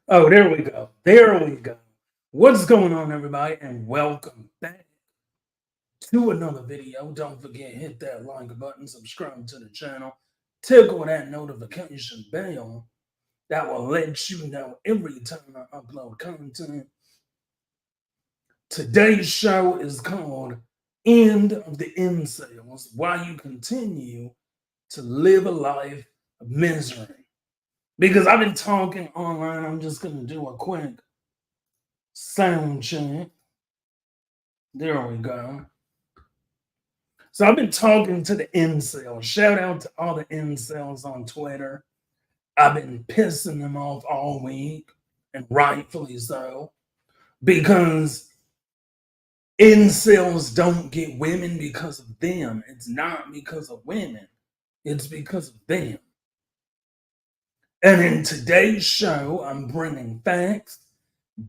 Oh, there we go. There we go. What's going on, everybody? And welcome back to another video. Don't forget, hit that like button, subscribe to the channel, tickle that notification bell that will let you know every time I upload content. Today's show is called End of the Incels, Why You Continue to Live a Life of Misery. Because I've been talking online, I'm just going to do a quick sound check. There we go. So I've been talking to the incels. Shout out to all the incels on Twitter. I've been pissing them off all week, and rightfully so, because incels don't get women because of them. It's not because of women, it's because of them. And in today's show, I'm bringing facts,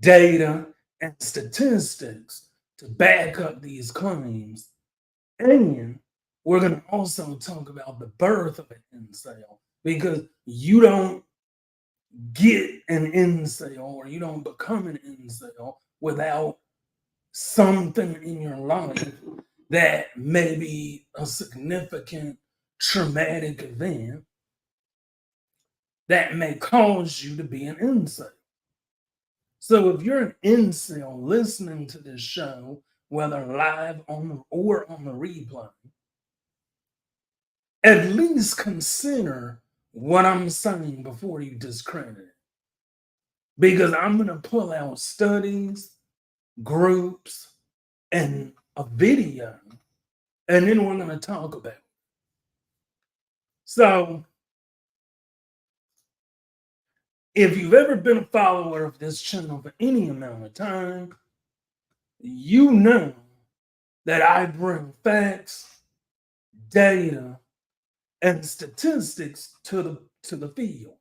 data, and statistics to back up these claims. And we're going to also talk about the birth of an incel because you don't get an incel or you don't become an incel without something in your life that may be a significant traumatic event that may cause you to be an incel. So if you're an incel listening to this show, whether live or on the replay, at least consider what I'm saying before you discredit it. Because I'm going to pull out studies, groups, and a video, and then we're going to talk about it. So, if you've ever been a follower of this channel for any amount of time, you know that I bring facts, data, and statistics to the field.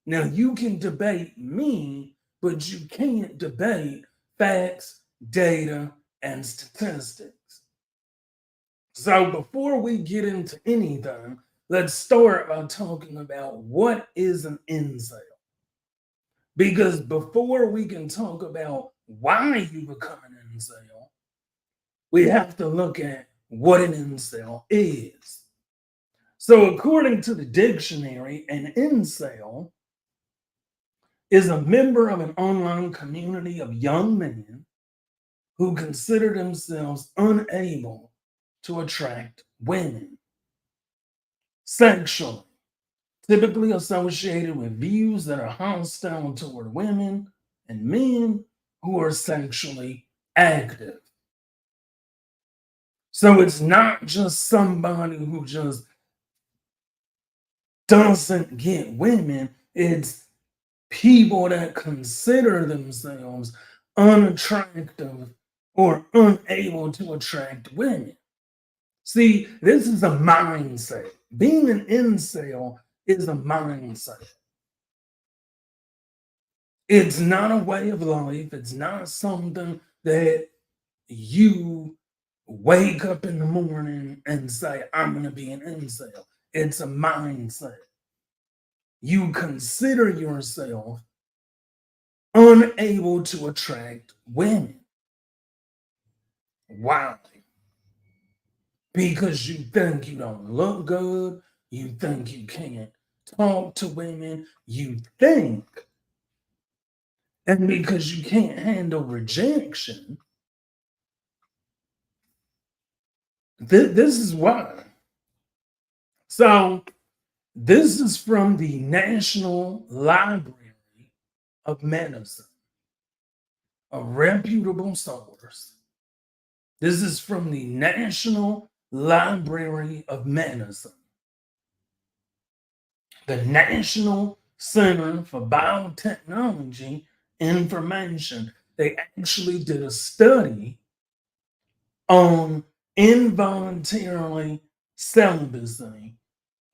Now you can debate me, but you can't debate facts, data, and statistics. So before we get into anything, let's start by talking about what is an incel. Because before we can talk about why you become an incel, we have to look at what an incel is. So, according to the dictionary, an incel is a member of an online community of young men who consider themselves unable to attract women sexually, typically associated with views that are hostile toward women and men who are sexually active. So it's not just somebody who just doesn't get women, it's people that consider themselves unattractive or unable to attract women. See, this is a mindset. Being an incel is a mindset. It's not a way of life. It's not something that you wake up in the morning and say, I'm going to be an incel. It's a mindset. You consider yourself unable to attract women. Why? Because you think you don't look good, you think you can't talk to women, you think, and because you can't handle rejection, this is why. So, this is from the National Library of Medicine, a reputable source. This is from the National Library of Medicine, the National Center for Biotechnology Information. They actually did a study on involuntarily celibacy,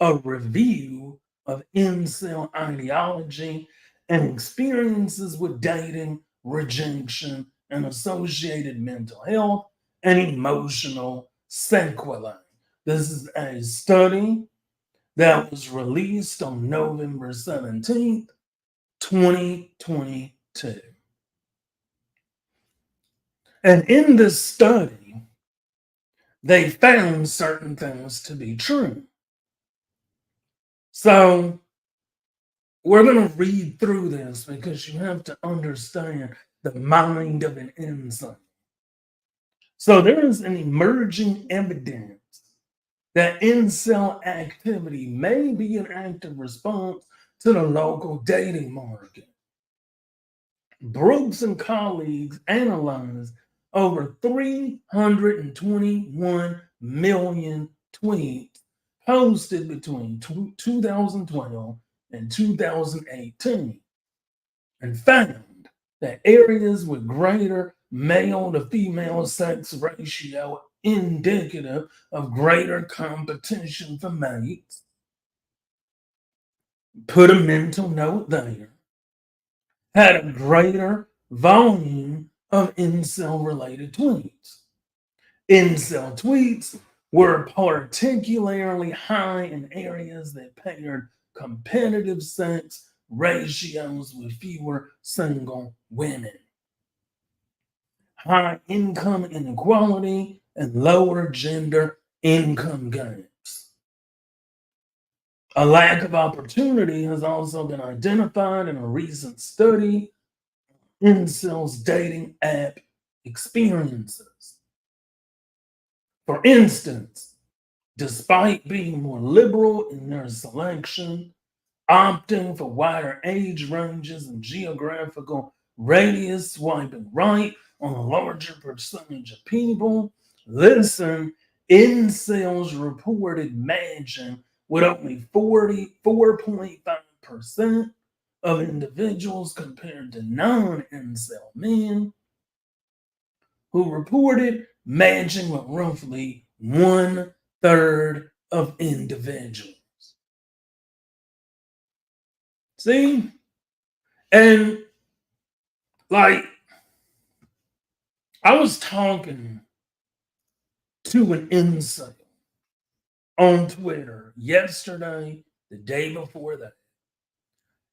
a review of incel ideology and experiences with dating, rejection, and associated mental health and emotional sequelae. This is a study that was released on November 17th, 2022. And in this study, they found certain things to be true. So we're going to read through this because you have to understand the mind of an incel. So there is an emerging evidence that incel activity may be an active response to the local dating market. Brooks and colleagues analyzed over 321 million tweets posted between 2012 and 2018 and found that areas with greater male to female sex ratio indicative of greater competition for mates. Put a mental note there. Had a greater volume of incel related tweets. Incel tweets were particularly high in areas that paired competitive sex ratios with fewer single women. High income inequality and lower gender income gaps. A lack of opportunity has also been identified in a recent study incels dating app experiences. For instance, despite being more liberal in their selection, opting for wider age ranges and geographical radius, swiping right on a larger percentage of people, listen, incels reported matching with only 44.5% of individuals compared to non-incel men who reported matching with roughly 1/3 of individuals. See? And like, I was talking to an incel on Twitter yesterday, the day before that.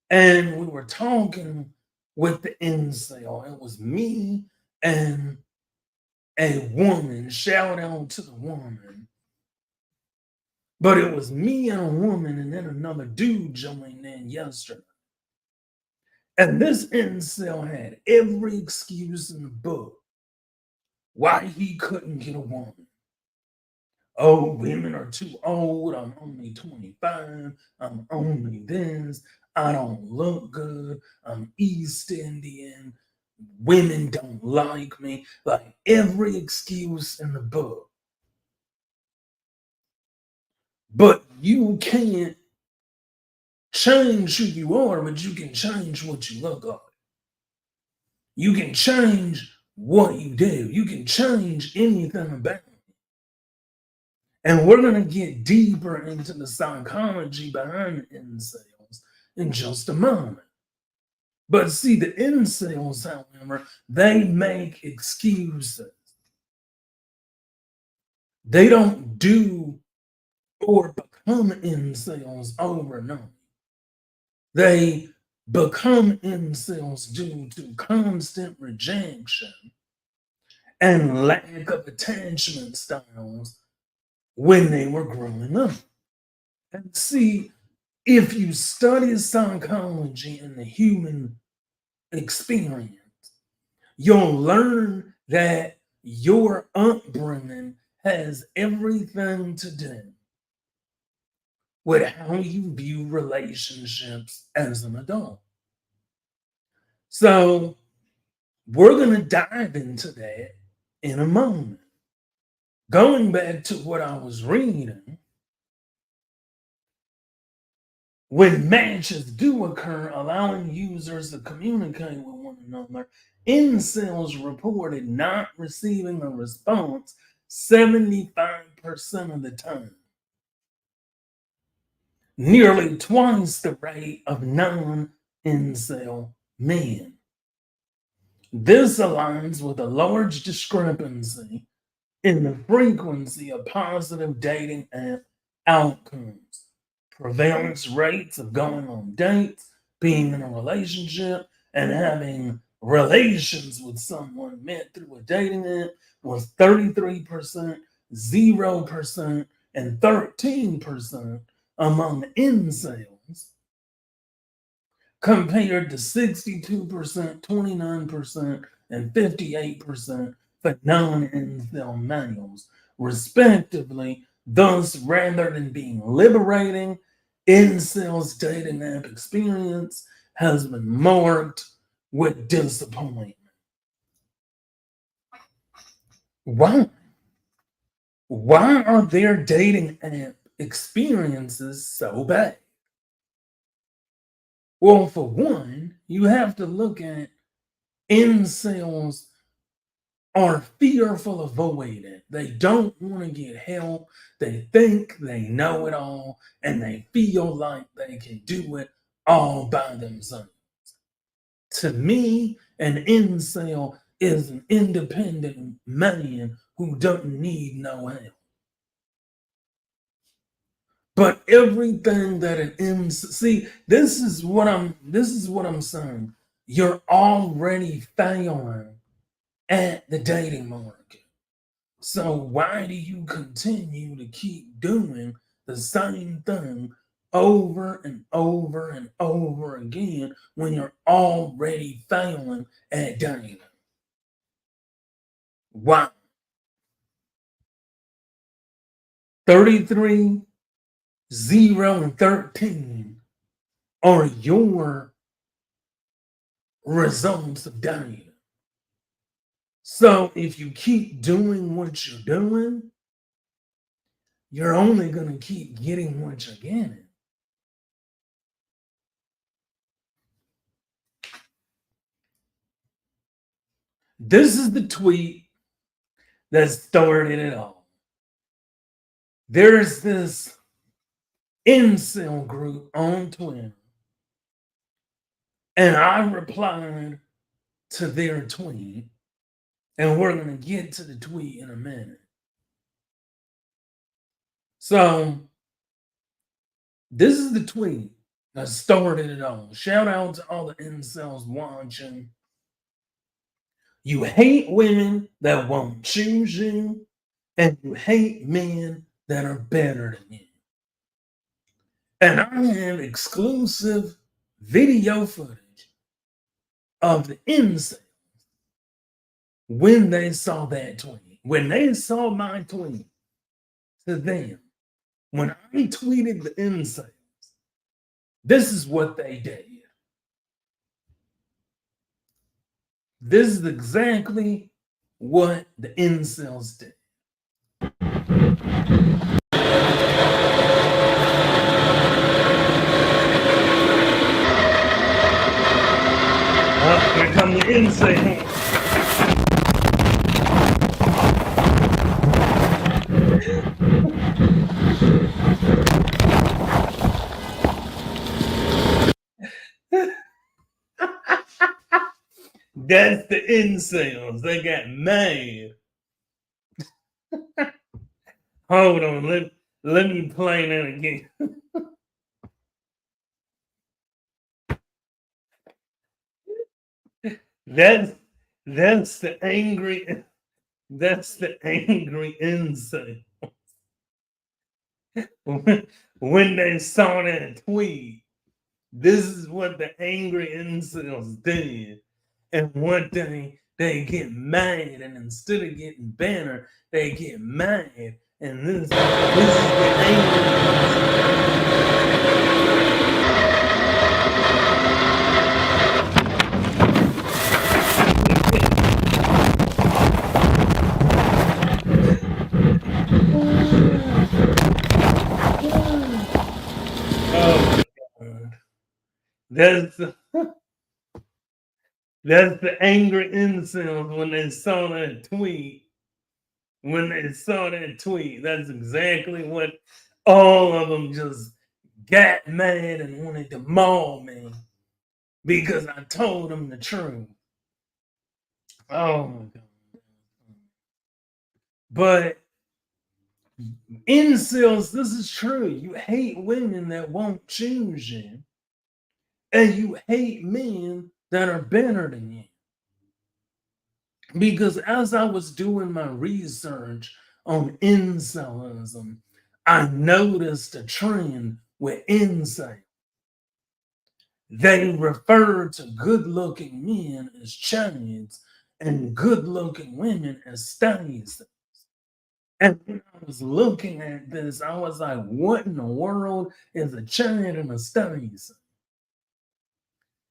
And we were talking with the incel. It was me and a woman. Shout out to the woman. But it was me and a woman, and then another dude joined in yesterday. And this incel had every excuse in the book why he couldn't get a woman. Oh, women are too old. I'm only 25. I'm only this. I don't look good. I'm East Indian. Women don't like me. Like every excuse in the book. But you can't change who you are, but you can change what you look like. You can change what you do. You can change anything about it. And we're going to get deeper into the psychology behind incels in just a moment. But see, the incels, however, they make excuses. They don't do or become incels overnight. They become incels due to constant rejection and lack of attachment styles when they were growing up. And see, if you study psychology and the human experience, you'll learn that your upbringing has everything to do with how you view relationships as an adult. So, we're going to dive into that in a moment. Going back to what I was reading, when matches do occur, allowing users to communicate with one another, incels reported not receiving a response 75% of the time, nearly twice the rate of non-incel men. This aligns with a large discrepancy in the frequency of positive dating app outcomes, prevalence rates of going on dates, being in a relationship and having relations with someone met through a dating app was 33%, 0%, and 13% among incels, compared to 62%, 29%, and 58% for non-incel males, respectively. Thus, rather than being liberating, incels dating app experience has been marked with disappointment. Why? Why are their dating app experiences so bad? Well, for one, you have to look at incels are fearful of voiding. They don't want to get help. They think they know it all and they feel like they can do it all by themselves. To me, an incel is an independent man who doesn't need no help. But everything that an incel, see, this is what I'm saying. You're already failing at the dating market. So why do you continue to keep doing the same thing over and over and over again when you're already failing at dating? Why? 33, 0, and 13 are your results of dating. So if you keep doing what you're doing, you're only going to keep getting what you're getting. This is the tweet that started it all. There's this incel group on Twitter, and I replied to their tweet, and we're going to get to the tweet in a minute. So, this is the tweet that started it all. Shout out to all the incels watching. You hate women that won't choose you, and you hate men that are better than you. And I have exclusive video footage of the incels when they saw that tweet. When they saw my tweet to them, when I tweeted the incels, this is what they did. This is exactly what the incels did. Here come the incels. That's the incels. They got mad. Hold on, let me play that again. That's that's the angry incel. When they saw that tweet, this is what the angry incels did. And one day they get mad, and instead of getting better, they get mad. And this is the oh my God. That's that's the angry incels when they saw that tweet. When they saw that tweet, that's exactly what all of them just got mad and wanted to maul me because I told them the truth. Oh my God. But incels, this is true. You hate women that won't choose you, and you hate men that are better than you. Because as I was doing my research on incelism, I noticed a trend with incels. They refer to good looking men as chads and good looking women as stays. And when I was looking at this, I was like, what in the world is a chad and a stays?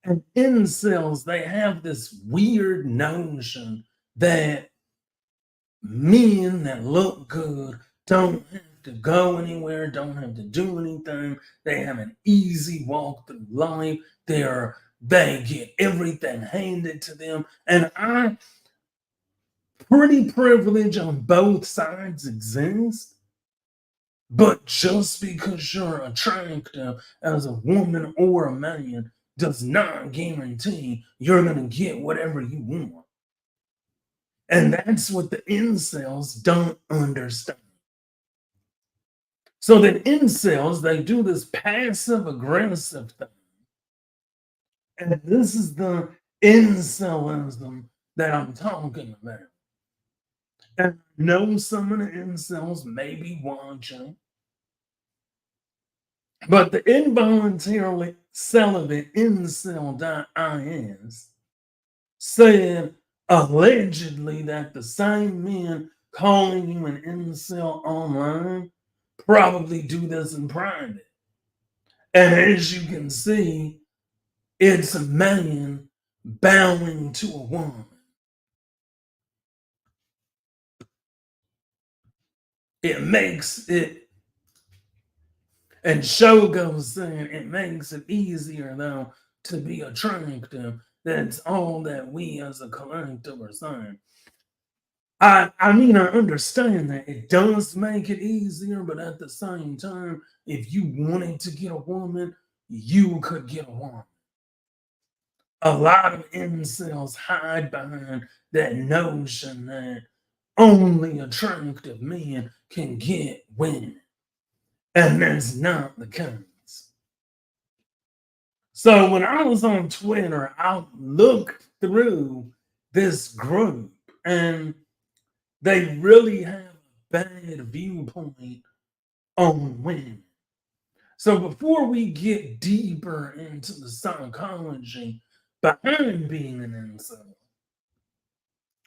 And incels, they have this weird notion that men that look good don't have to go anywhere, don't have to do anything. They have an easy walk through life. They get everything handed to them. And I pretty privilege on both sides exist. But just because you're attractive as a woman or a man does not guarantee you're gonna get whatever you want. And that's what the incels don't understand. So that incels, they do this passive aggressive thing. And this is the incelism that I'm talking about. And I know some of the incels may be watching, but the involuntarily celibate incel.is said allegedly that the same men calling you an incel online probably do this in private. And as you can see, it's a man bowing to a woman. It makes it, and Shogo's saying it makes it easier though to be attractive. That's all that we as a collective are saying. I mean, I understand that it does make it easier, but at the same time, if you wanted to get a woman, you could get a woman. A lot of incels hide behind that notion that only attractive men can get women. And that's not the case. So when I was on Twitter, I looked through this group and they really have a bad viewpoint on women. So before we get deeper into the psychology behind being an incel,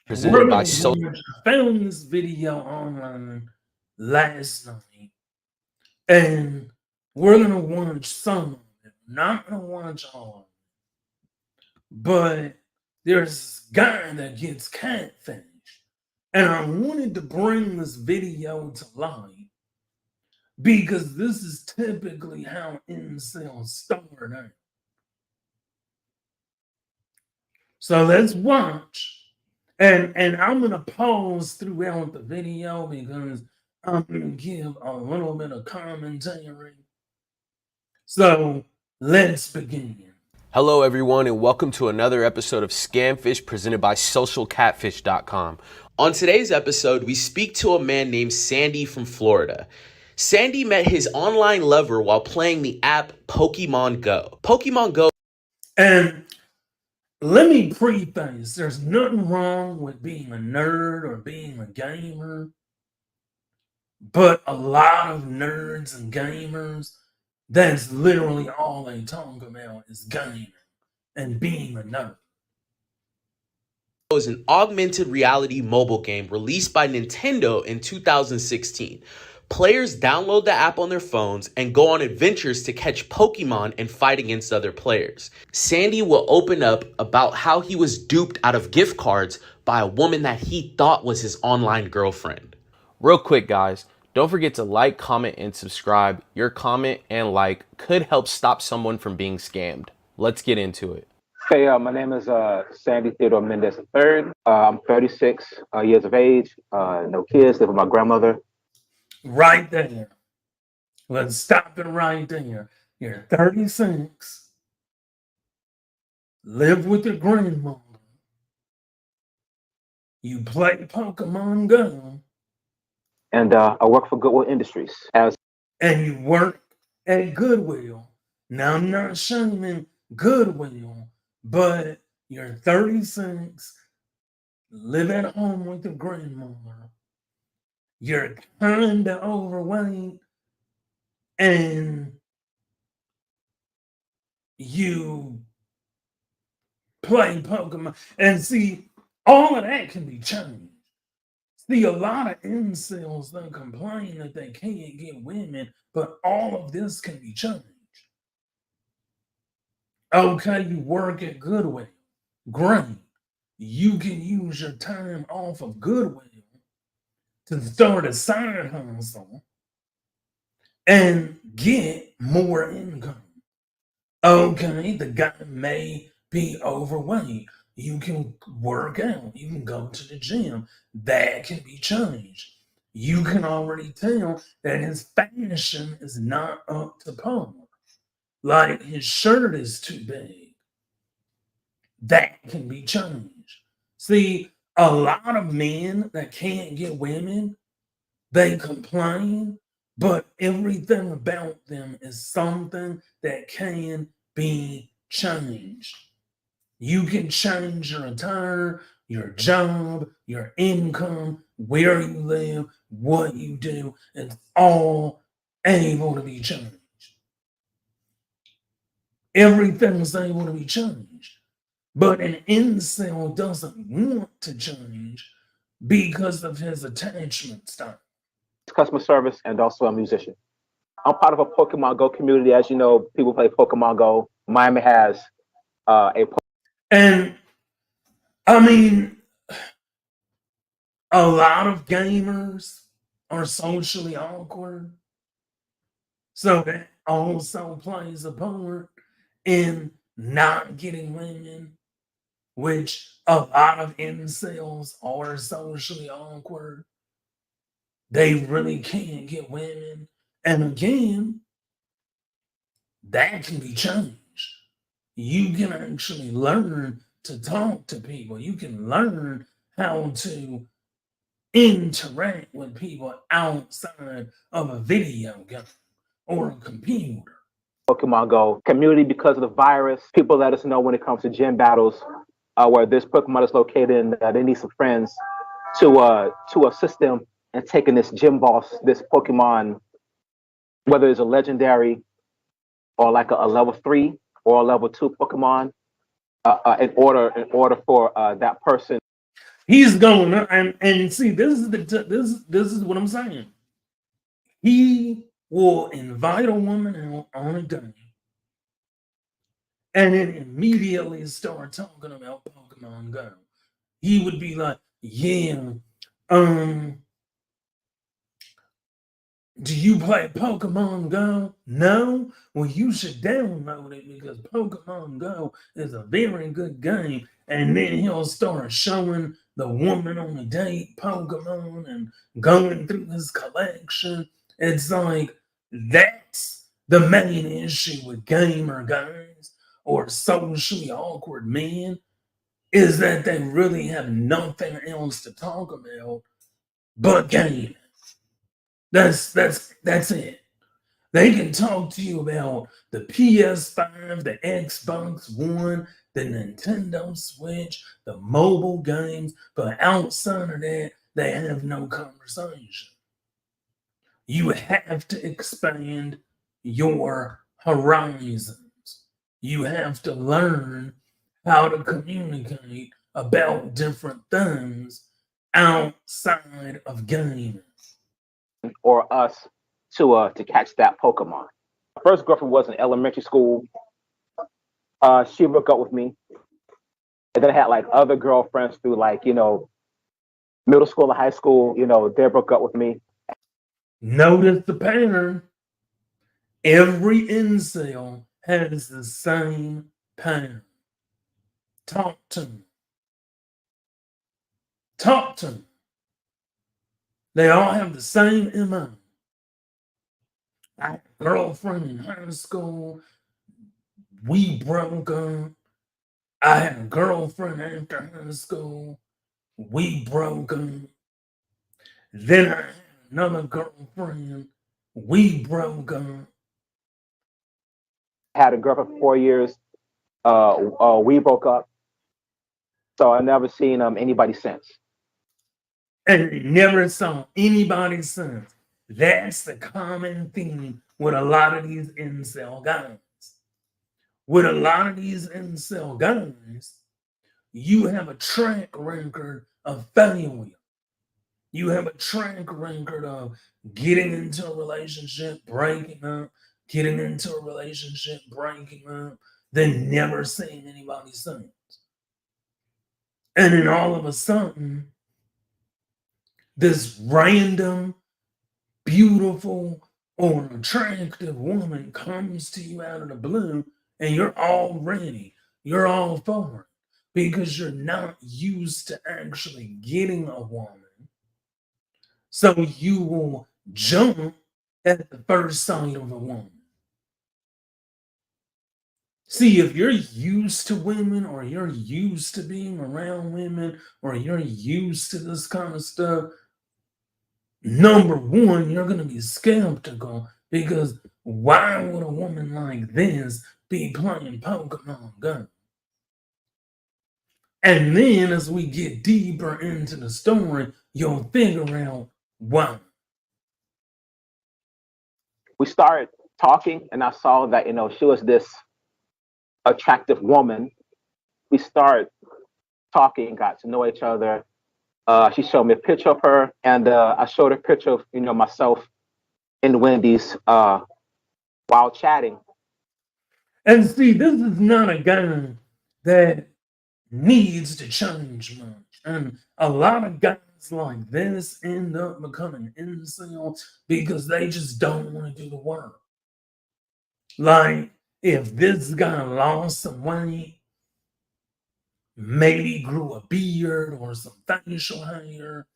presented by I found this video online last night, and we're gonna watch some of it. Not gonna watch all of it, but there's this guy that gets catfished, and I wanted to bring this video to light because this is typically how incels start out. So let's watch. And I'm gonna pause throughout the video because I'm gonna give a little bit of commentary. So let's begin. Hello, everyone, and welcome to another episode of Scamfish presented by SocialCatfish.com. On today's episode, we speak to a man named Sandy from Florida. Sandy met his online lover while playing the app Pokemon Go. Pokemon Go. And let me preface, there's nothing wrong with being a nerd or being a gamer, but a lot of nerds and gamers, that's literally all they talk about is gaming and being a nerd. Is an augmented reality mobile game released by Nintendo in 2016. Players download the app on their phones and go on adventures to catch Pokemon and fight against other players. Sandy will open up about how he was duped out of gift cards by a woman that he thought was his online girlfriend. Real quick, guys, don't forget to like, comment, and subscribe. Your comment and like could help stop someone from being scammed. Let's get into it. Hey, my name is Sandy Theodore Mendez III. I'm 36 years of age, no kids, live with my grandmother. Right there. Let's stop it right there. You're 36, live with your grandmother, you play Pokemon Go, And I work for Goodwill Industries and you work at Goodwill. Now, I'm not shaming Goodwill, but you're 36, live at home with your grandmother, you're kind of overweight, and you play Pokemon. And see, all of that can be changed. See, a lot of incels don't complain that they can't get women, but all of this can be changed. Okay, you work at Goodwill. Great. You can use your time off of Goodwill to start a side hustle and get more income. Okay, the guy may be overweight. You can work out. You can go to the gym. That can be changed. You can already tell that his fashion is not up to par. Like his shirt is too big. That can be changed. See, a lot of men that can't get women, they complain, but everything about them is something that can be changed. You can change your attire, your job, your income, where you live, what you do. It's all able to be changed. Everything's able to be changed. But an incel doesn't want to change because of his attachment style. Customer service, and also a musician. I'm part of a Pokemon Go community. As you know, people play Pokemon Go. Miami has a And I mean, a lot of gamers are socially awkward. So that also plays a part in not getting women, which a lot of incels are socially awkward. They really can't get women. And again, that can be changed. You can actually learn to talk to people. You can learn how to interact with people outside of a video game or a computer. Pokemon Go community because of the virus. People let us know when it comes to gym battles, where this Pokemon is located, and they need some friends to assist them in taking this gym boss, this Pokemon, whether it's a legendary or like a level 3 or a level 2 Pokemon, in order for that person. He's going and see this is what I'm saying. He will invite a woman out on a date and then immediately start talking about Pokemon Go. He would be like, "Yeah, um, do you play Pokemon Go? No? Well, you should download it because Pokemon Go is a very good game." And then he'll start showing the woman on a date Pokemon and going through his collection. It's like that's the main issue with gamer guys or socially awkward men is that they really have nothing else to talk about but gaming. That's it. They can talk to you about the PS5, the Xbox One, the Nintendo Switch, the mobile games, but outside of that, they have no conversation. You have to expand your horizons. You have to learn how to communicate about different things outside of gaming. Or us to catch that Pokemon. My first girlfriend was in elementary school. She broke up with me, and then I had like other girlfriends through like middle school and high school. They broke up with me. Notice the pattern. Every incel has the same pattern. Talk to me. Talk to me. They all have the same MO. I had a girlfriend in high school. We broke up. I had a girlfriend after high school. We broke up. Then I had another girlfriend. We broke up. I had a girlfriend for 4 years. We broke up, so I never seen anybody since. And never saw anybody since. That's the common theme with a lot of these incel guys. With a lot of these incel guys, you have a track record of failure. You have a track record of getting into a relationship, breaking up, getting into a relationship, breaking up, then never seeing anybody since. And then all of a sudden, this random, beautiful, or attractive woman comes to you out of the blue, and you're all for it because you're not used to actually getting a woman. So you will jump at the first sight of a woman. See, if you're used to women, or you're used to being around women, or you're used to this kind of stuff, number one, you're going to be skeptical because why would a woman like this be playing Pokemon Go? And then as we get deeper into the story, you'll figure out why. We started talking, and I saw that she was this attractive woman. We started talking, got to know each other. She showed me a picture of her, and I showed her a picture of myself in Wendy's while chatting. And see, this is not a guy that needs to change much. And a lot of guys like this end up becoming incels because they just don't want to do the work. Like, if this guy lost some weight, maybe grew a beard or some facial hair,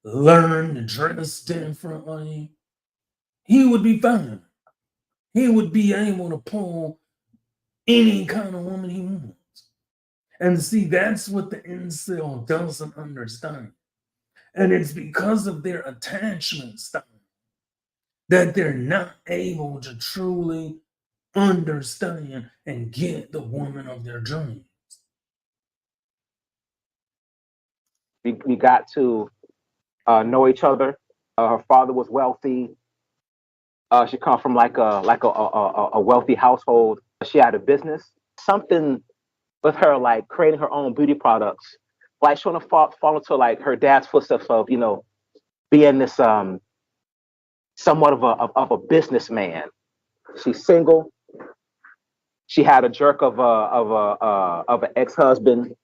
learned to dress differently, he would be fine. He would be able to pull any kind of woman he wants. And see, that's what the incel doesn't understand. And it's because of their attachment style that they're not able to truly understand and get the woman of their dreams. We got to know each other. Her father was wealthy. She come from like a wealthy household. She had a business. Something with her, like creating her own beauty products, like she want to fall into like her dad's footsteps of being this somewhat of a businessman. She's single. She had a jerk of an ex husband.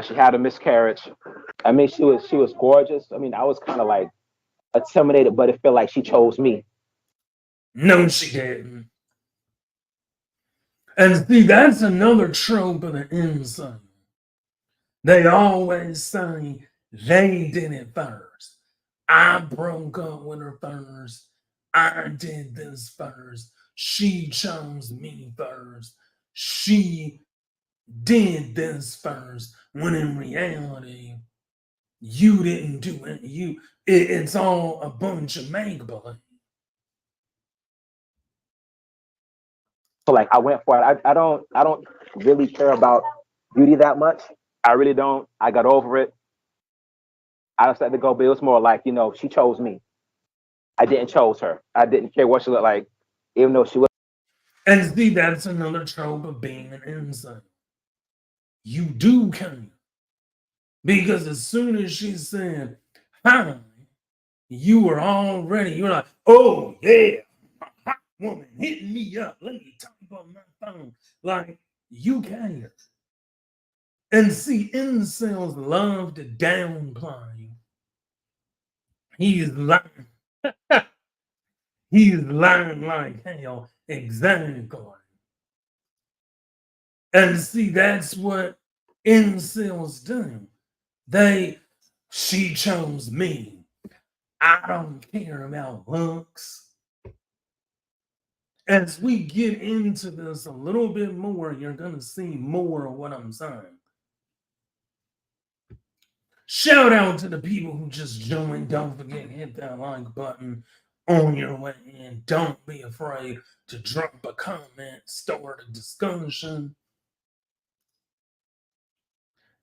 She had a miscarriage. I mean, she was gorgeous. I mean, I was kind of like intimidated, but it felt like she chose me. No, she didn't. And see, that's another trope of the incel. They always say they did it first. I broke up with her first. I did this first. She chose me first. She did this first. When in reality, you didn't do it. It's all a bunch of make believe. So like I went for it. I don't really care about beauty that much. I really don't. I got over it. I just let it go. But it was more like she chose me. I didn't chose her. I didn't care what she looked like, even though she was. And see, that's another trope of being an incel. You do care. Because as soon as she said, hi, you're like, oh, yeah, a hot woman hitting me up. Let me type on my phone. Like, you care. And see, incels love to downplay. He's lying. He's lying like hell. Exactly. And see, that's what incels do. She chose me. I don't care about looks. As we get into this a little bit more, you're going to see more of what I'm saying. Shout out to the people who just joined. Don't forget, hit that like button. on your way in. Don't be afraid to drop a comment, start a discussion.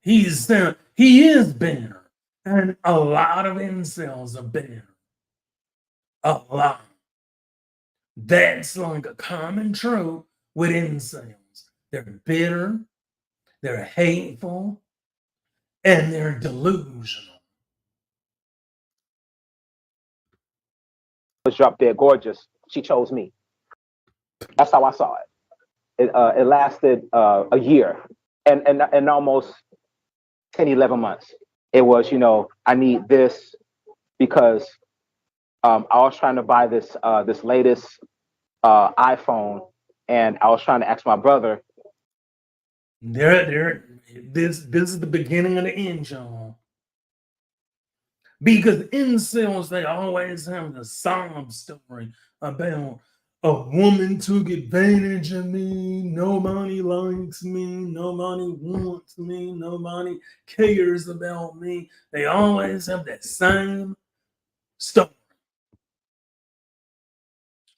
He is bitter, and a lot of incels are bitter. A lot. That's like a common trope with incels. They're bitter, they're hateful, and they're delusional. Was dropped dead gorgeous. She chose me. That's how I saw it. It lasted a year and almost 10, 11 months. It was, I need this because I was trying to buy this latest iPhone, and I was trying to ask my brother. This is the beginning of the end, y'all. Because incels, they always have the sob story about a woman took advantage of me, nobody likes me, nobody wants me, nobody cares about me. They always have that same story,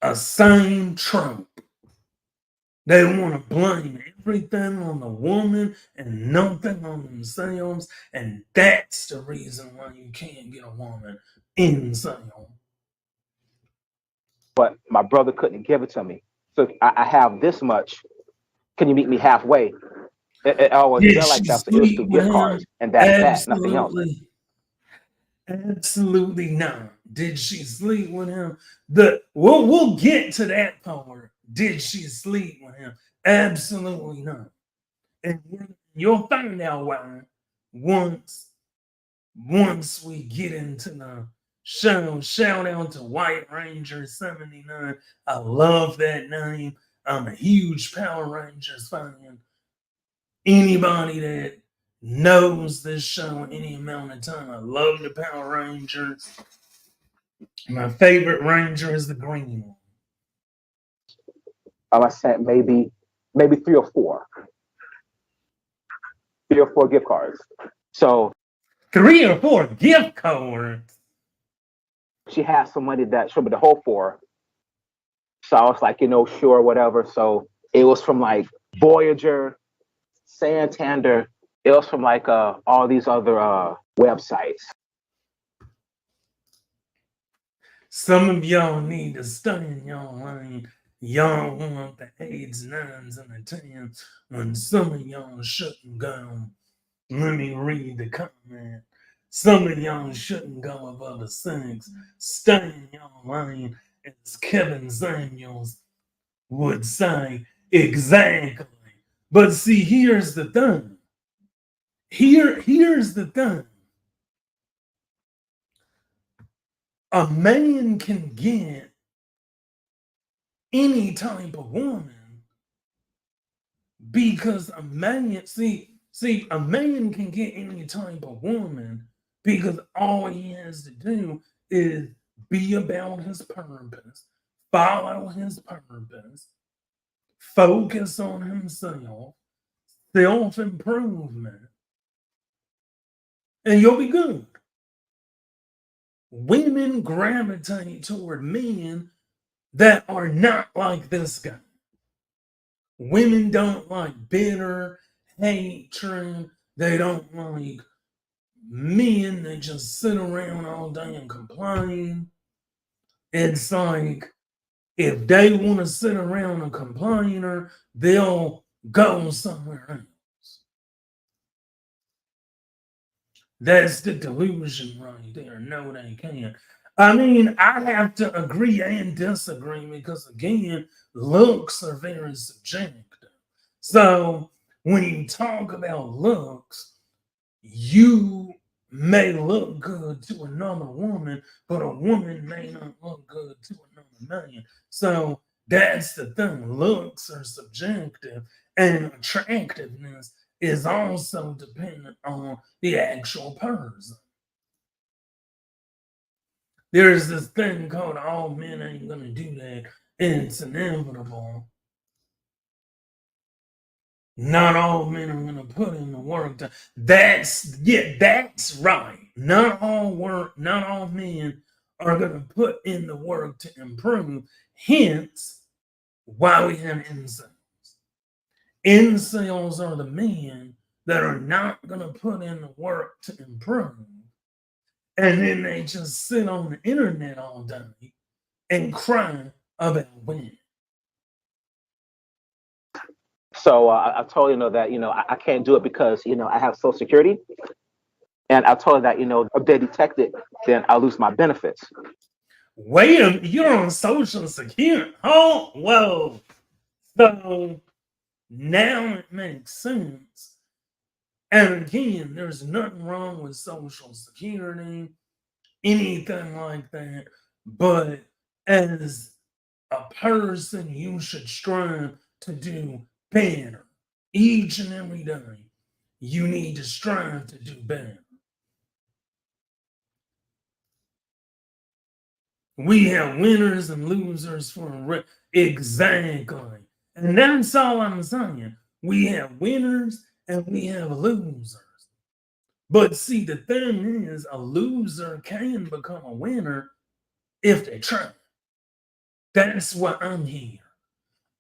a same trope. They want to blame everything on the woman and nothing on themselves, and that's the reason why you can't get a woman incel. But my brother couldn't give it to me. So I have this much. Can you meet me halfway? It always Did been like she that. So it was sleep through with gift him? cards, and that's that. Nothing else. Absolutely. Absolutely not. Did she sleep with him? We'll get to that part. Did she sleep with him? Absolutely not. And you'll find out why once we get into the show. Shout out to White Ranger 79. I love that name. I'm a huge Power Rangers fan. Anybody that knows this show any amount of time, I love the Power Rangers. My favorite Ranger is the green one. I sent maybe 3 or 4 gift cards. So 3 or 4 gift cards. she had some money that she'll be the whole 4. So I was like, sure, whatever. So it was from like Voyager, Santander. It was from like all these other websites. Some of y'all need to stay in y'all lane. Y'all want the 8s, 9s, and the 10s when some of y'all shouldn't go. Let me read the comment. Some of y'all shouldn't go above a 6. Stay in y'all lane, as Kevin Samuels would say. Exactly. But see, here's the thing. Here's the thing. A man can get any type of woman because a man a man can get any type of woman because all he has to do is be about his purpose, follow his purpose, focus on himself, self-improvement, and you'll be good. Women gravitate toward men that are not like this guy. Women don't like bitter, hatred. They don't like men that just sit around all day and complain. It's like if they want to sit around a complainer, they'll go somewhere else. That's the delusion right there. No, they can't. I mean, I have to agree and disagree because, again, looks are very subjective. So when you talk about looks, you may look good to another woman, but a woman may not look good to another man. So that's the thing. Looks are subjective, and attractiveness is also dependent on the actual person. There's this thing called all men ain't gonna do that, and it's inevitable. Not all men are gonna put in the work. That's right. Not all men are going to put in the work to improve. Hence, why we have incels. Incels are the men that are not going to put in the work to improve. And then they just sit on the internet all day and cry about winning. So I told her that I can't do it because I have Social Security, and I told her that if they detect it, then I'll lose my benefits. Wait a minute, you're on Social Security? Oh, whoa. So now it makes sense. And again, there's nothing wrong with Social Security, anything like that. But as a person, you should strive to do better each and every day. You need to strive to do better. We have winners and losers for exactly. And that's all I'm saying. We have winners and we have losers. But see, the thing is, a loser can become a winner if they try. That's why I'm here.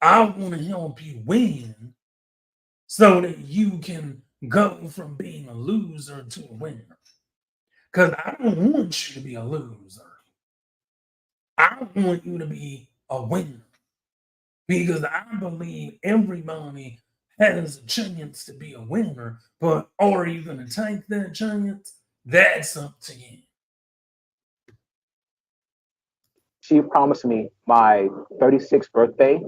I want to help you win so that you can go from being a loser to a winner. Because I don't want you to be a loser. I want you to be a winner. Because I believe everybody has a chance to be a winner, but are you going to take that chance? That's up to you. She promised me my 36th birthday.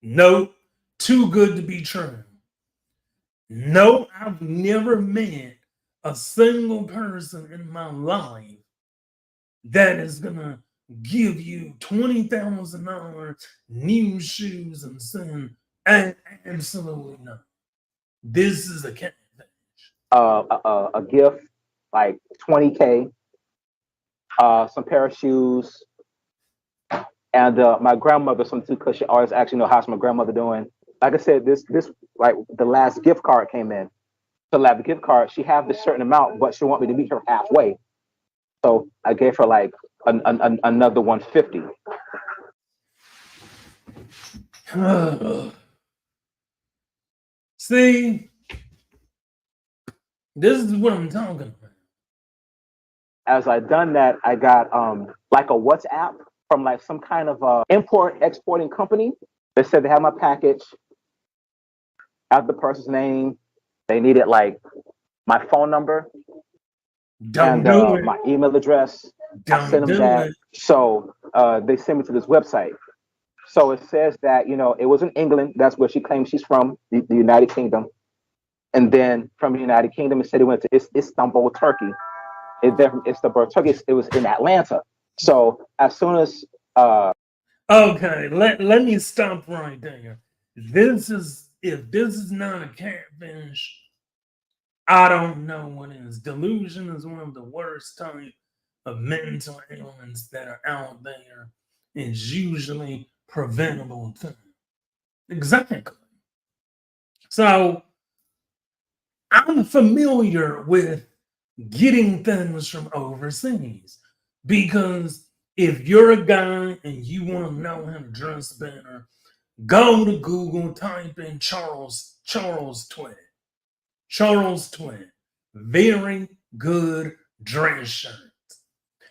No, too good to be true. No, I've never met a single person in my life that is going to give you $20,000 new shoes and send absolutely no. This is a catfish. A gift like $20K, some pair of shoes, and my grandmother some too, because she always actually know how's my grandmother doing. Like I said, this like the last gift card came in. So like the gift card, she have this certain amount, but she want me to meet her halfway. So I gave her like another 150. See, this is what I'm talking about. As I done that, I got like a WhatsApp from like some kind of import exporting company. They said they have my package, have the person's name. They needed like my phone number Don't and do it. my email address. I sent Don't them do that. it. So they sent me to this website. So it says that it was in England. That's where she claims she's from, the United Kingdom. And then from the United Kingdom, it said it went to Istanbul, Turkey. Istanbul, Turkey. It was in Atlanta. So as soon as Okay, let me stop right there. If this is not a catfish, I don't know what is. Delusion is one of the worst type of mental ailments that are out there. It's usually preventable too. Exactly. So I'm familiar with getting things from overseas because if you're a guy and you want to know how to dress better, go to Google, type in Charles Twin. Charles Twin. Very good dress shirts.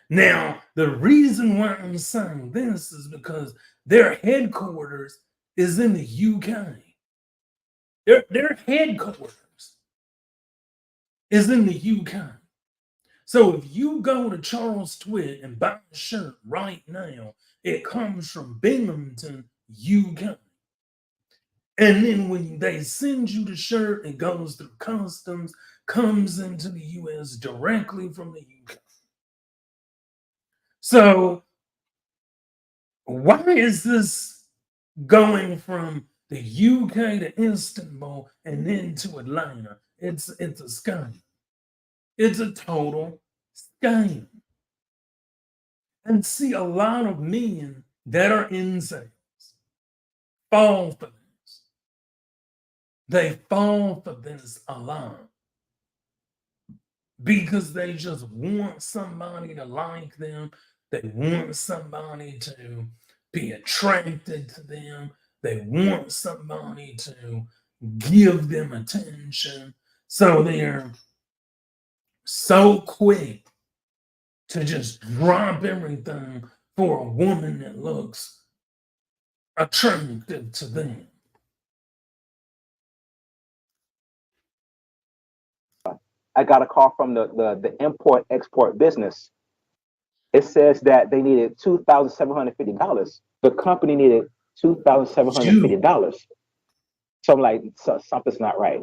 Now, the reason why I'm saying this is because their headquarters is in the UK. Their headquarters is in the UK. So if you go to Charles Twit and buy a shirt right now, it comes from Binghamton, UK. And then when they send you the shirt, it goes through customs, comes into the US directly from the UK. So why is this going from the UK to Istanbul and then to Atlanta? It's a scam. It's a total scam. And see, a lot of men that are incels fall for this. They fall for this a lot. because they just want somebody to like them. They want somebody to be attracted to them. They want somebody to give them attention. So they're so quick to just drop everything for a woman that looks attractive to them. I got a call from the import export business. It says that they needed $2,750. The company needed You, $2,750. So I'm like, something's not right.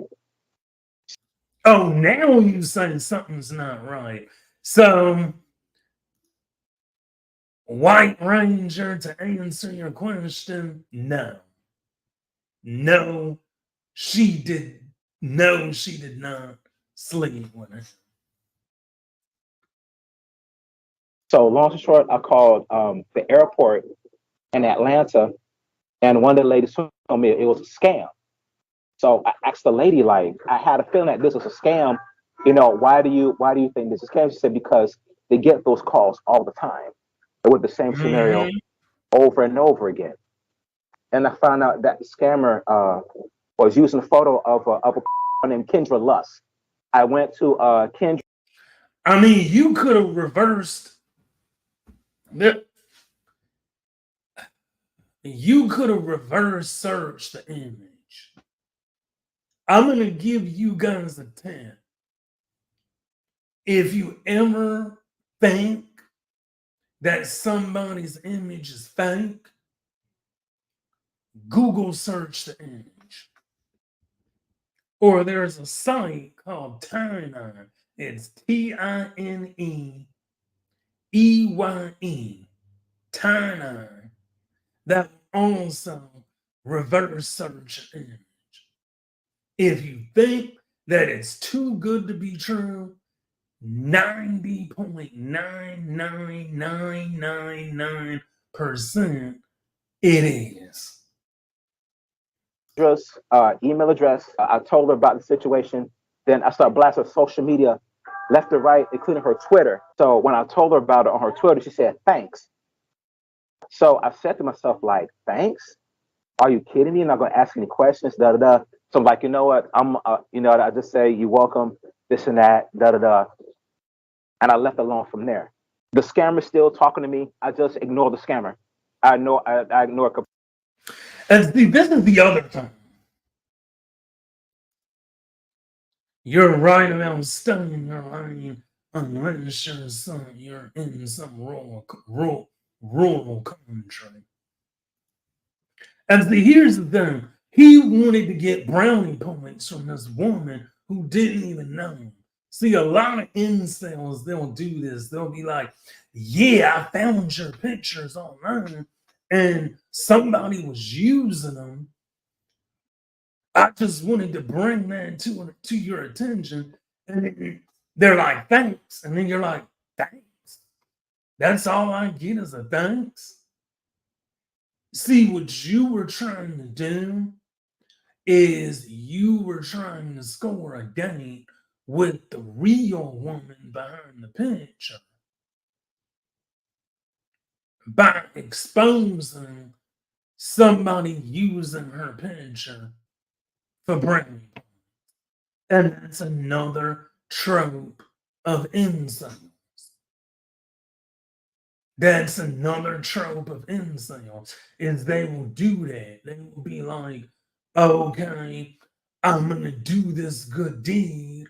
oh, now you saying something's not right. So, White Ranger, to answer your question, no. No, she did. No, she did not sleep with him. So long and short, I called the airport in Atlanta, and one of the ladies told me it was a scam. So I asked the lady, like, I had a feeling that this was a scam. Why do you think this is a scam? She said because they get those calls all the time with the same scenario Mm-hmm. over and over again. And I found out that the scammer was using a photo of a named Kendra Lusk. I went to Kendra. I mean, you could have reversed the. You could have reverse searched the image. I'm gonna give you guys a 10. If you ever think that somebody's image is fake, Google search the image. Or there's a site called Tine. It's TineEye, Tine, that also reverse search an image. If you think that it's too good to be true, 90.99999% it is. Email address. I told her about the situation. Then I started blasting her social media left to right, including her Twitter. So when I told her about it on her Twitter, she said, thanks. So I said to myself, like, thanks? Are you kidding me? You're not going to ask any questions, da da da. So I'm like, you know what? I just say, you're welcome, this and that, da da da. And I left alone from there. The scammer's still talking to me. I just ignore the scammer. I ignore. And see, this is the other thing. You're right about staying your lane unless you're in some rural country. And see, here's the thing. He wanted to get brownie points from this woman who didn't even know him. See, a lot of incels, they'll do this. They'll be like, yeah, I found your pictures online and somebody was using them. I just wanted to bring that to your attention. And they're like, thanks. And then you're like, thanks. That's all I get is a thanks. See, what you were trying to do is you were trying to score a date with the real woman behind the picture by exposing somebody using her picture for branding. And that's another trope of incels. That's another trope of incels is they will do that. They will be like, okay, I'm gonna do this good deed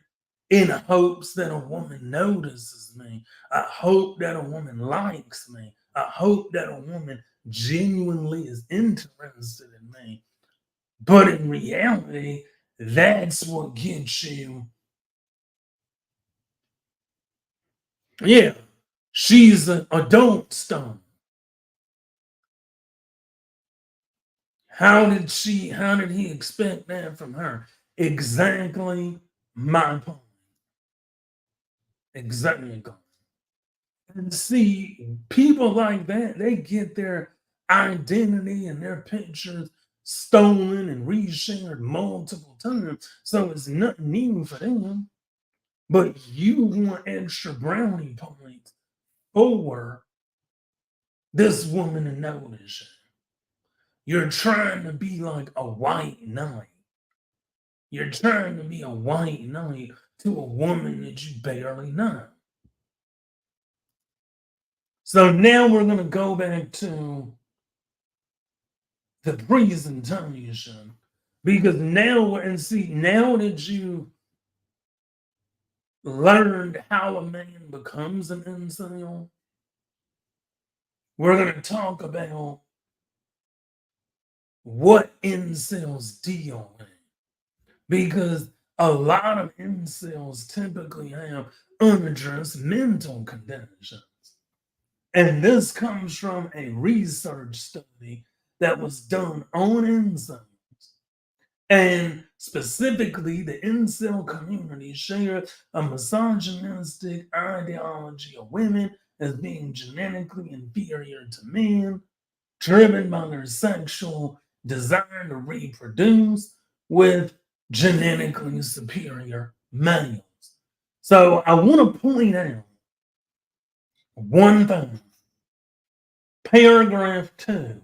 in hopes that a woman notices me. I hope that a woman likes me. I hope that a woman genuinely is interested in me. But in reality, that's what gets you. Yeah, she's an adult stone. How did he expect that from her? Exactly my point. Exactly. And see, people like that, they get their identity and their pictures stolen and reshared multiple times. So it's nothing new for them. but you want extra brownie points for this woman to notice you. You're trying to be like a white knight. You're trying to be a white knight to a woman that you barely know. So now we're going to go back to the presentation, because now now that you learned how a man becomes an incel, we're going to talk about what incels deal with. Because a lot of incels typically have unaddressed mental conditions. And this comes from a research study that was done on incels. And specifically, the incel community shared a misogynistic ideology of women as being genetically inferior to men, driven by their sexual desire to reproduce with genetically superior males. So I want to point out one thing. Paragraph 2.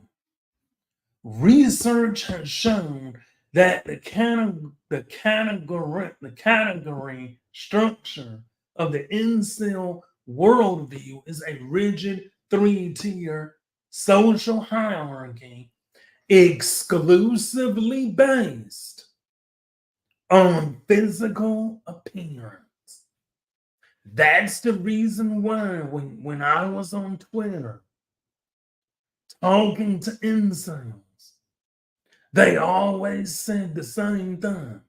Research has shown that the category structure of the incel worldview is a rigid 3-tier social hierarchy exclusively based on physical appearance. That's the reason why when I was on Twitter talking to incels, they always said the same thing.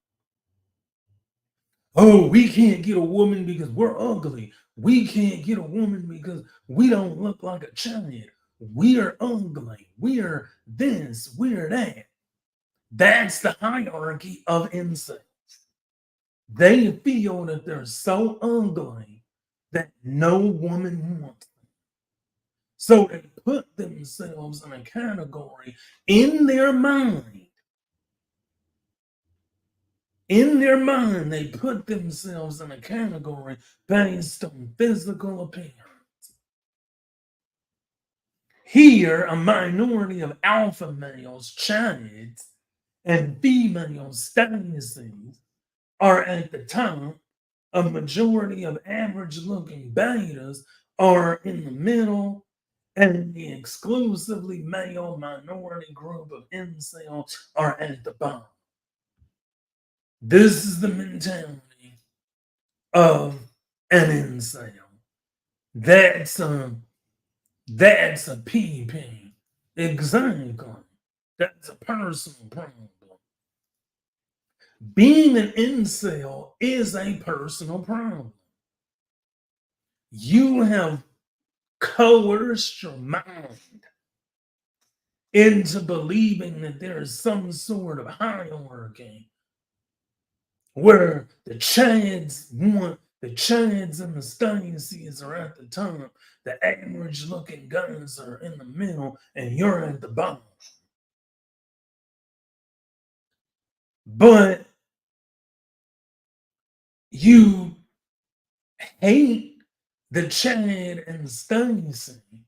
Oh, we can't get a woman because we're ugly. We can't get a woman because we don't look like a child. We're ugly. We're this. We're that. That's the hierarchy of incels. They feel that they're so ugly that no woman wants them. So they put themselves in a category in their mind. In their mind, they put themselves in a category based on physical appearance. Here, a minority of alpha males, chads, and female stasies are at the top. A majority of average-looking betas are in the middle, and the exclusively male minority group of incels are at the bottom. This is the mentality of an incel. That's a PP. Exactly. That's a personal problem. Being an incel is a personal problem. You have coerced your mind into believing that there is some sort of hierarchy where the Chads and the Stasies are at the top, the average looking guys are in the middle, and you're at the bottom. But you hate the Chad and Stacey,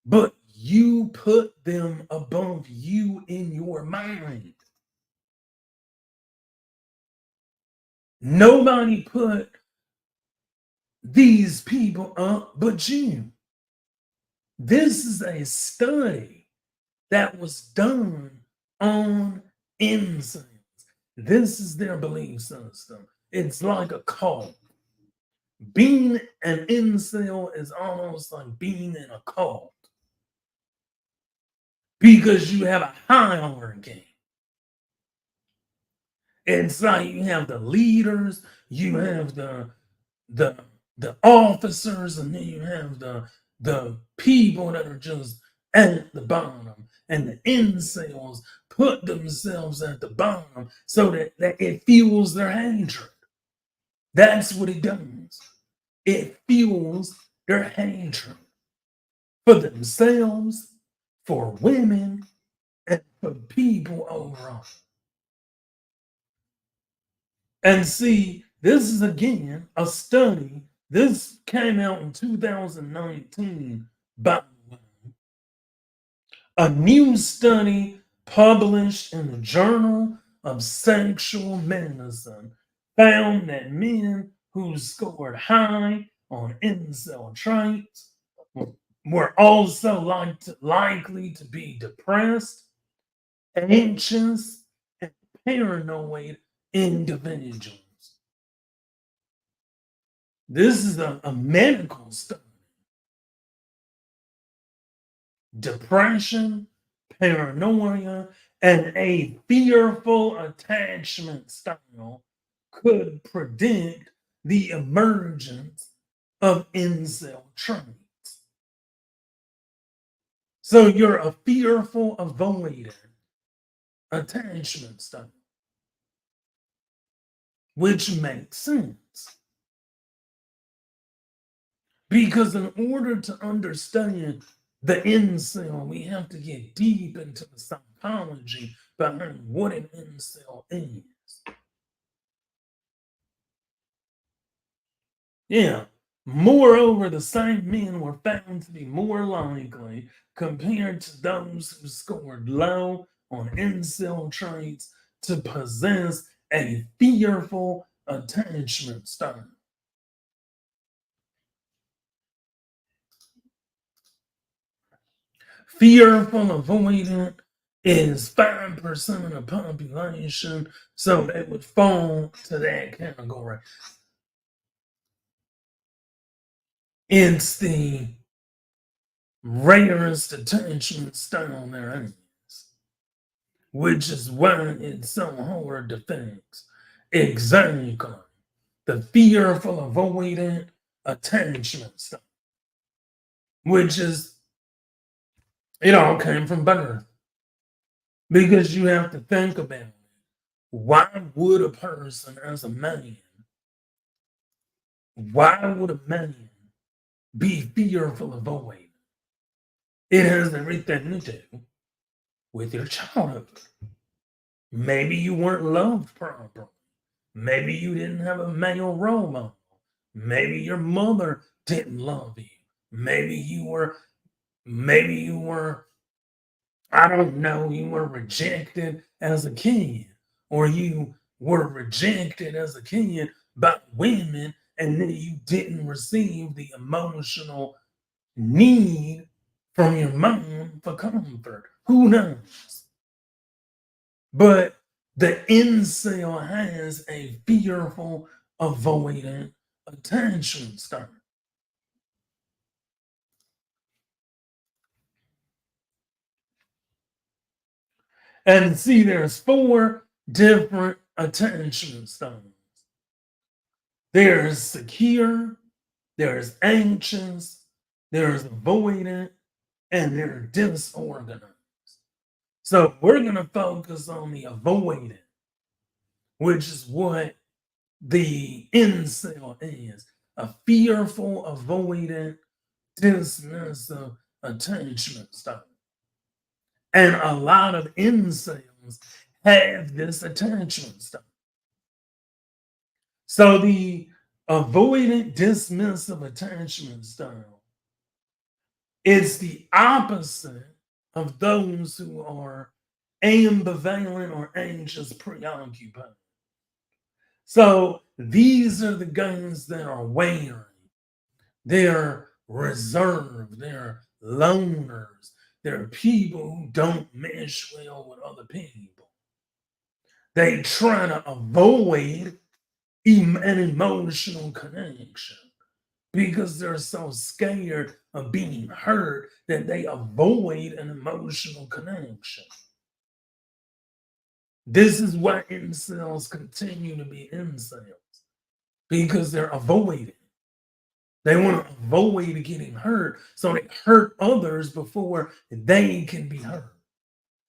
but you put them above you in your mind. Nobody put these people up but you. This is a study that was done on incels. This is their belief system. It's like a cult. Being an incel is almost like being in a cult because you have a hierarchy. It's like you have the leaders, you have the officers, and then you have the people that are just at the bottom. And the incels put themselves at the bottom so that it fuels their hatred. That's what it does. It fuels their hatred for themselves, for women, and for people overall. And see, This is again a study. This came out in 2019 by a new study published in the Journal of Sexual Medicine found that men who scored high on incel traits were also likely to be depressed, anxious, and paranoid individuals. This is a medical study. Depression, paranoia, and a fearful attachment style could predict the emergence of incel traits. So you're a fearful avoidant attachment style, which makes sense. Because in order to understand the incel, we have to get deep into the psychology behind what an incel is. Yeah. Moreover, the same men were found to be more likely, compared to those who scored low on incel traits, to possess a fearful attachment style. Fearful avoidant is 5% of the population, so it would fall to that category. It's the rarest attachment style there is, which is why it's so hard to fix. Exactly. The fearful avoidant attachment style, which is, it all came from birth. Because you have to think about it. Why would a person as a man, why would a man be fearful of avoidant? It has everything to do with your childhood. Maybe you weren't loved properly. Maybe you didn't have a male role model. Maybe your mother didn't love you. Maybe you were, I don't know, you were rejected as a kid, or you were rejected as a kid by women, and then you didn't receive the emotional need from your mom for comfort. Who knows? But the incel has a fearful, avoidant attachment style. And see, there's 4 different attachment styles. There's secure, there's anxious, there's avoidant, and there's disorganized. So we're going to focus on the avoidant, which is what the incel is: a fearful, avoidant, dismissive attachment style. And a lot of incels have this attachment style. So the avoidant, dismissive attachment style is the opposite of those who are ambivalent or anxious, preoccupied. So these are the guys that are wary. They're reserved. They're loners. They're people who don't mesh well with other people. They try to avoid an emotional connection because they're so scared of being hurt that they avoid an emotional connection. This is why incels continue to be incels, because they're avoiding. They want to avoid getting hurt, so they hurt others before they can be hurt.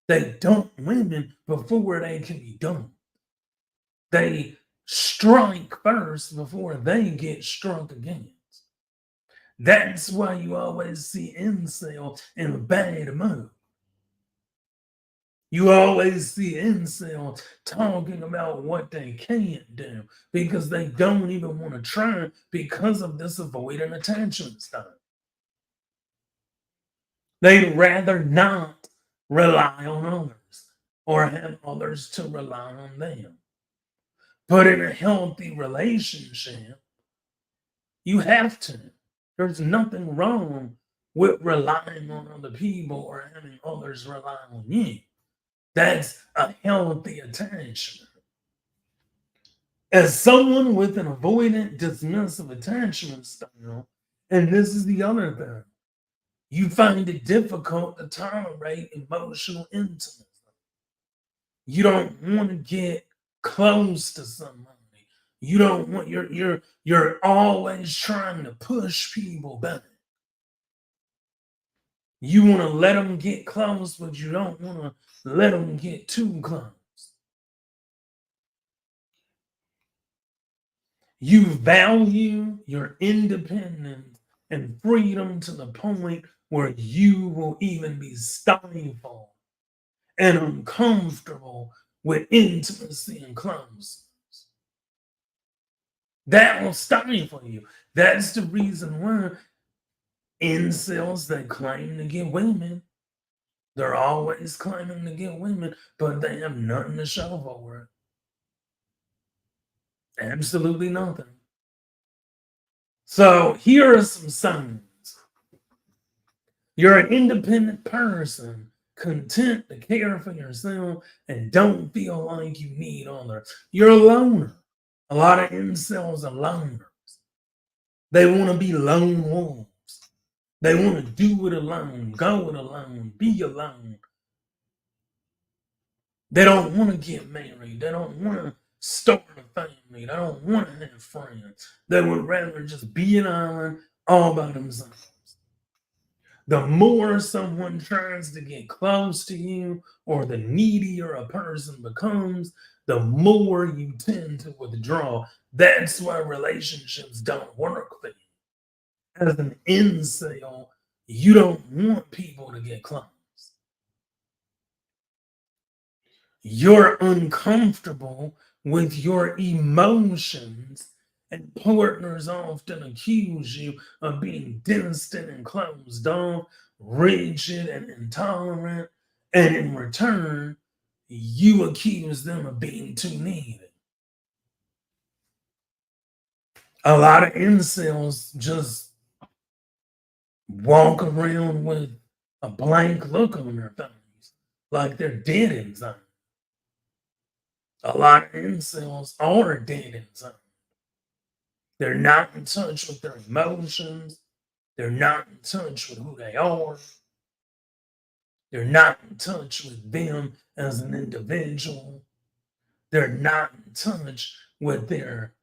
They dump women before they can be dumped. They strike first before they get struck against. That's why you always see incel in a bad mood. You always see incels talking about what they can't do because they don't even want to try because of this avoidant attachment style. They'd rather not rely on others or have others to rely on them. But in a healthy relationship, you have to. There's nothing wrong with relying on other people or having others rely on you. That's a healthy attachment. As someone with an avoidant, dismissive attachment style, and this is the other thing, you find it difficult to tolerate emotional intimacy. You don't want to get close to somebody. You don't want you're always trying to push people back. You want to let them get close, but you don't want to let them get too close. You value your independence and freedom to the point where you will even be stifled and uncomfortable with intimacy and closeness. That will stifle you. That's the reason why incels that claim to get women, they're always claiming to get women, but they have nothing to show for it. Absolutely nothing. So here are some signs. You're an independent person, content to care for yourself, and don't feel like you need others. You're a loner. A lot of incels are loners. They want to be lone wolves. They want to do it alone, go it alone, be alone. They don't want to get married. They don't want to start a family. They don't want to have friends. They would rather just be an island all by themselves. The more someone tries to get close to you or the needier a person becomes, the more you tend to withdraw. That's why relationships don't work for you. As an incel, you don't want people to get close. You're uncomfortable with your emotions, and partners often accuse you of being distant and closed off, rigid and intolerant, and in return, you accuse them of being too needy. A lot of incels just walk around with a blank look on their face, like they're dead inside. A lot of incels are dead inside. They're not in touch with their emotions. They're not in touch with who they are. They're not in touch with them as an individual. They're not in touch with their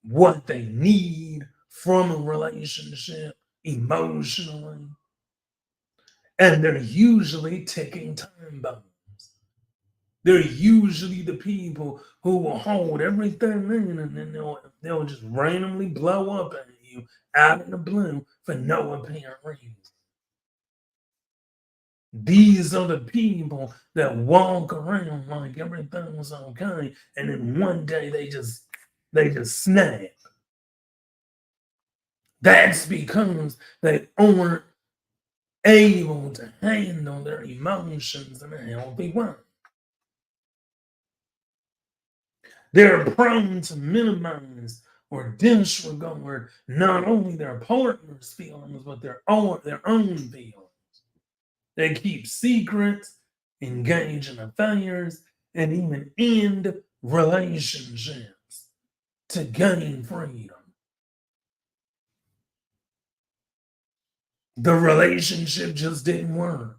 what they need from a relationship emotionally. And they're usually ticking time bombs. They're usually the people who will hold everything in and then they'll just randomly blow up at you out of the blue for no apparent reason. These are the people that walk around like everything's okay, and then one day they just snap. That's because they aren't able to handle their emotions in a healthy way. They're prone to minimize or disregard not only their partner's feelings, but their own feelings. They keep secrets, engage in affairs, and even end relationships to gain freedom. The relationship just didn't work.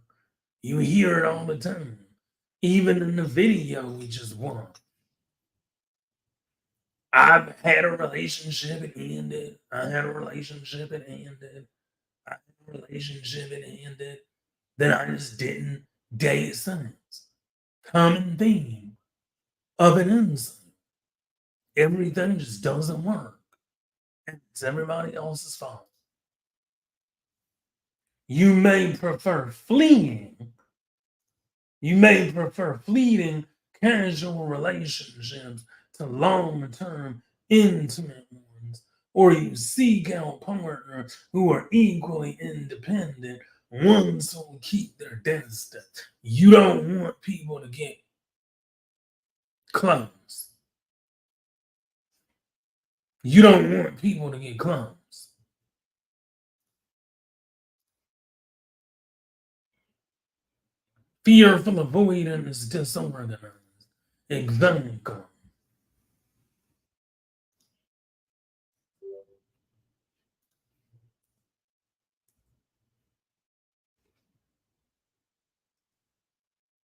You hear it all the time. Even in the video we just watched. I've had a relationship, it ended. I had a relationship, it ended. I had a relationship, it ended. Then I just didn't date since. Common theme of an insult. Everything just doesn't work. And it's everybody else's fault. You may prefer fleeing You may prefer fleeting, casual relationships to long-term, intimate ones, or you seek out partners who are equally independent, ones who will keep their distance. You don't want people to get close. You don't want people to get close. Fearful avoidance, disorganized, example.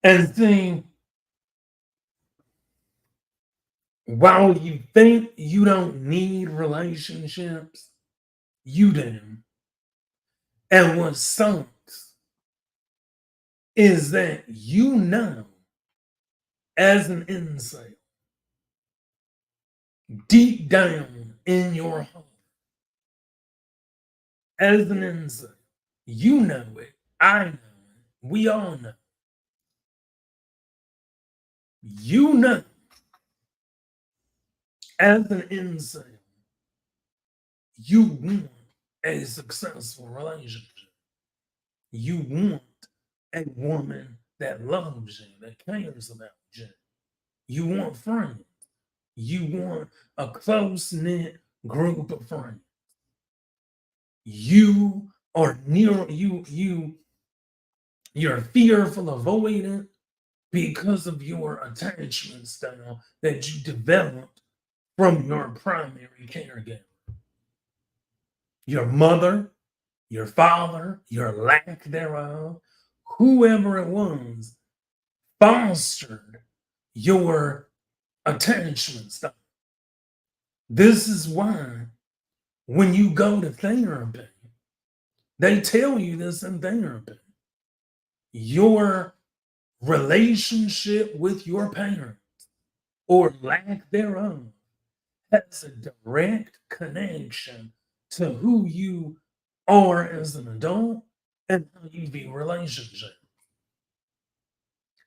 And see, while you think you don't need relationships, you do. And what sucks is that you know, as an incel, deep down in your heart, as an incel, you know it, I know it, we all know. You know, as an incel, you want a successful relationship. You want a woman that loves you, that cares about you. You want friends. You want a close knit group of friends. You are near you're fearful, avoidant because of your attachment style that you developed from your primary caregiver. Your mother, your father, your lack thereof, whoever it was, fostered your attachment style. This is why when you go to therapy, they tell you this in therapy. Your relationship with your parents or lack thereof has a direct connection to who you are as an adult and how you view relationships.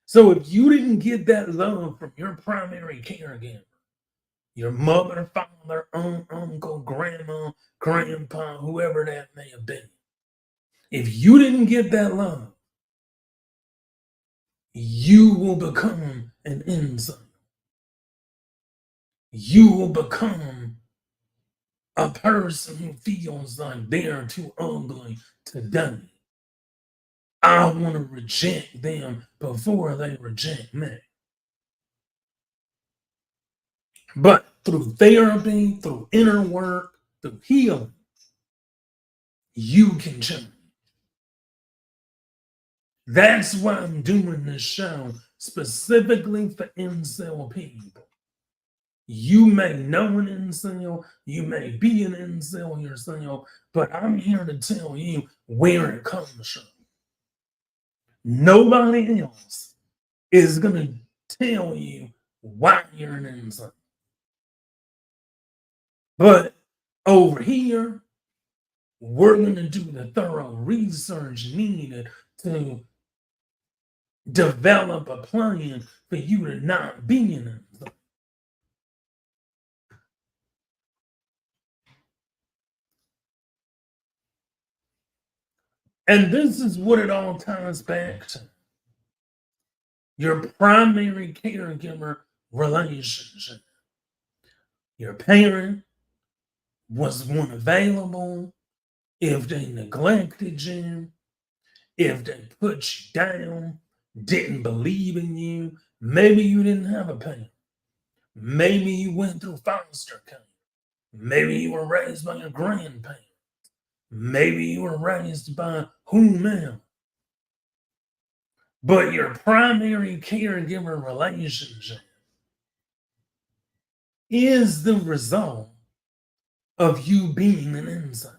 So if you didn't get that love from your primary caregiver, your mother, father, aunt, uncle, grandma, grandpa, whoever that may have been, if you didn't get that love, you will become an incel. You will become a person who feels like they're too ugly to die. I want to reject them before they reject me. But through therapy, through inner work, through healing, you can change. That's why I'm doing this show specifically for incel people. You may know an incel, you may be an incel yourself, but I'm here to tell you where it comes from. Nobody else is going to tell you why you're an incel. But over here, we're going to do the thorough research needed to develop a plan for you to not be an incel. And this is what it all ties back to. Your primary caregiver relationship. Your parent was one available. If they neglected you, if they put you down, didn't believe in you, maybe you didn't have a parent. Maybe you went through foster care. Maybe you were raised by your grandparents. Maybe you were raised by whomever. But your primary caregiver relationship is the result of you being an incel.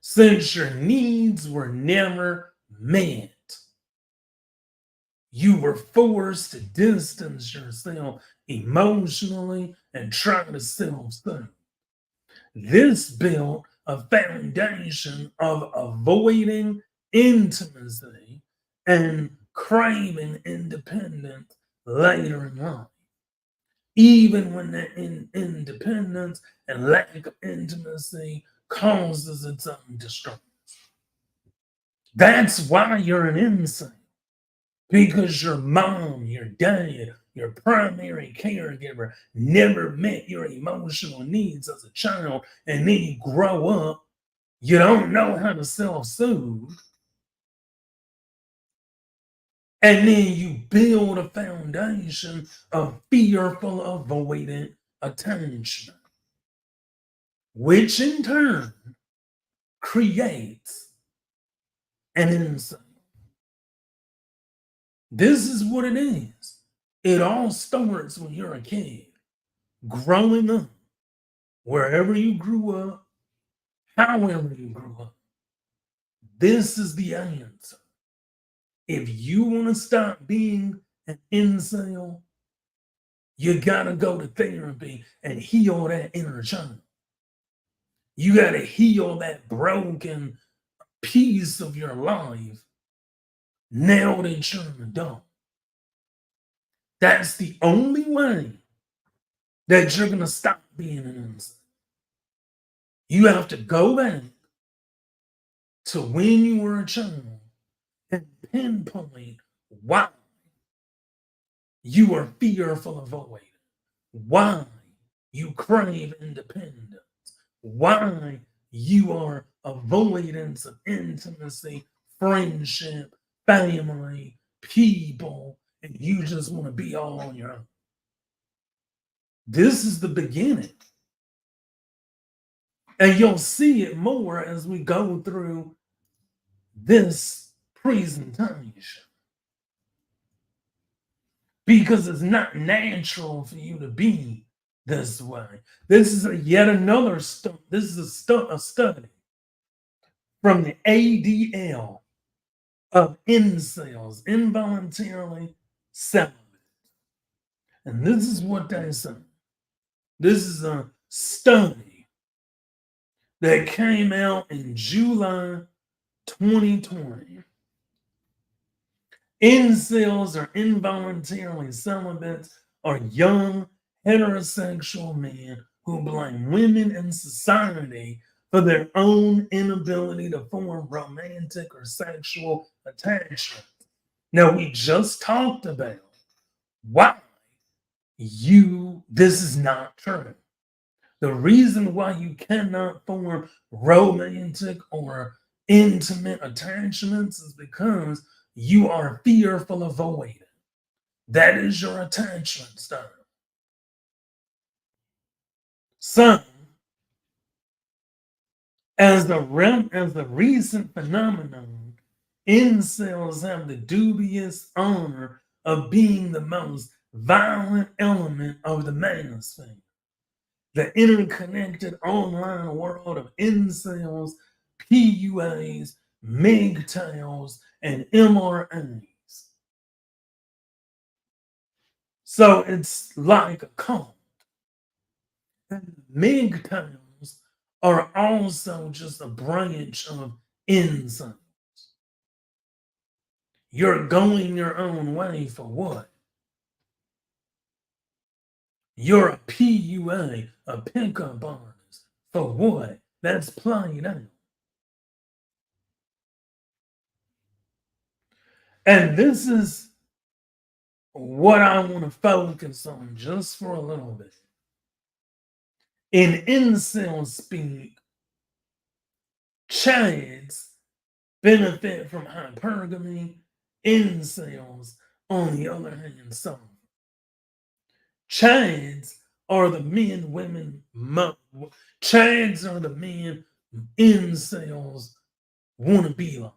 Since your needs were never met, you were forced to distance yourself emotionally and try to self-soothe. This built a foundation of avoiding intimacy and craving independence later in life, even when that independence and lack of intimacy causes its own destruction. That's why you're an incel. Because your mom, your dad, your primary caregiver never met your emotional needs as a child, and then you grow up, you don't know how to self-soothe, and then you build a foundation of fearful, avoidant attachment, which in turn creates an incel. This is what it is. It all starts when you're a kid, growing up, wherever you grew up, however you grew up. This is the answer. If you want to stop being an incel, you gotta go to therapy and heal that inner child. You gotta heal that broken piece of your life now that you're an adult. That's the only way that you're gonna stop being an incel. You have to go back to when you were a child and pinpoint why you are fearful of avoidance, why you crave independence, why you are avoidance of intimacy, friendship, family, people, and you just want to be all on your own. This is the beginning. And you'll see it more as we go through this presentation. Because it's not natural for you to be this way. This is yet another study. This is a study from the ADL of incels, involuntarily celibate. And this is what they say. This is a study that came out in July 2020. Incels or involuntarily celibates are young heterosexual men who blame women and society for their own inability to form romantic or sexual attachment. Now, we just talked about why this is not true. The reason why you cannot form romantic or intimate attachments is because you are fearful of avoidance. That is your attachment style. So, as the recent phenomenon, incels have the dubious honor of being the most violent element of the manosphere. The interconnected online world of incels, PUAs, MGTOWs, and MRAs. So it's like a cult. And MGTOWs are also just a branch of incels. You're going your own way for what? You're a PUA, a pickup artist. For what? That's played out. And this is what I want to focus on just for a little bit. In incel speak, chads benefit from hypergamy, incels, on the other hand, suffer. Chads are the men chads are the men incels want to be like.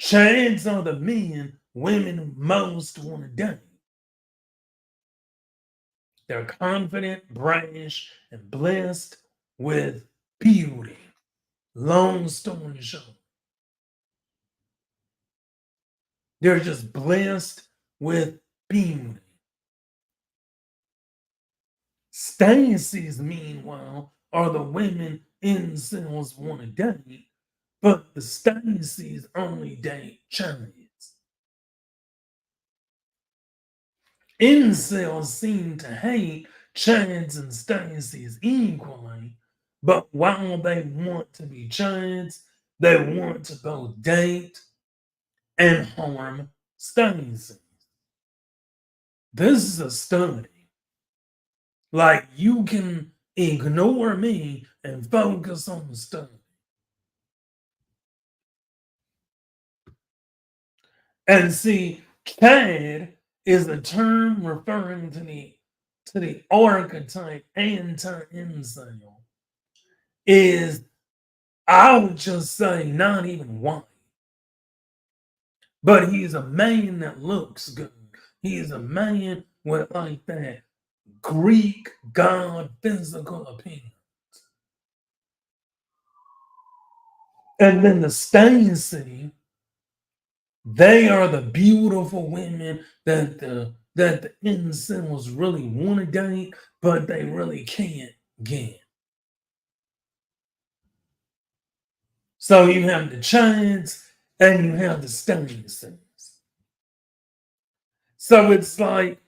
Chads are the men women most want to date. They're confident, brash, and blessed with beauty. Long story short, they're just blessed with beauty. Stacey's, meanwhile, are the women incels want to date, but the Stacey's only date chads. Incels seem to hate Chads and Stacy's equally, but while they want to be Chads, they want to both date and harm Stacy. This is a study. Like, you can ignore me and focus on the study. And see, Chad is a term referring to the archetype anti-incel. Is, I would just say, not even white. But he's a man that looks good. He's a man with like that Greek god physical appearance. And then the Stacy, they are the beautiful women that the incels really want to date, but they really can't get. So you have the Chads and you have the Stacy's. So it's like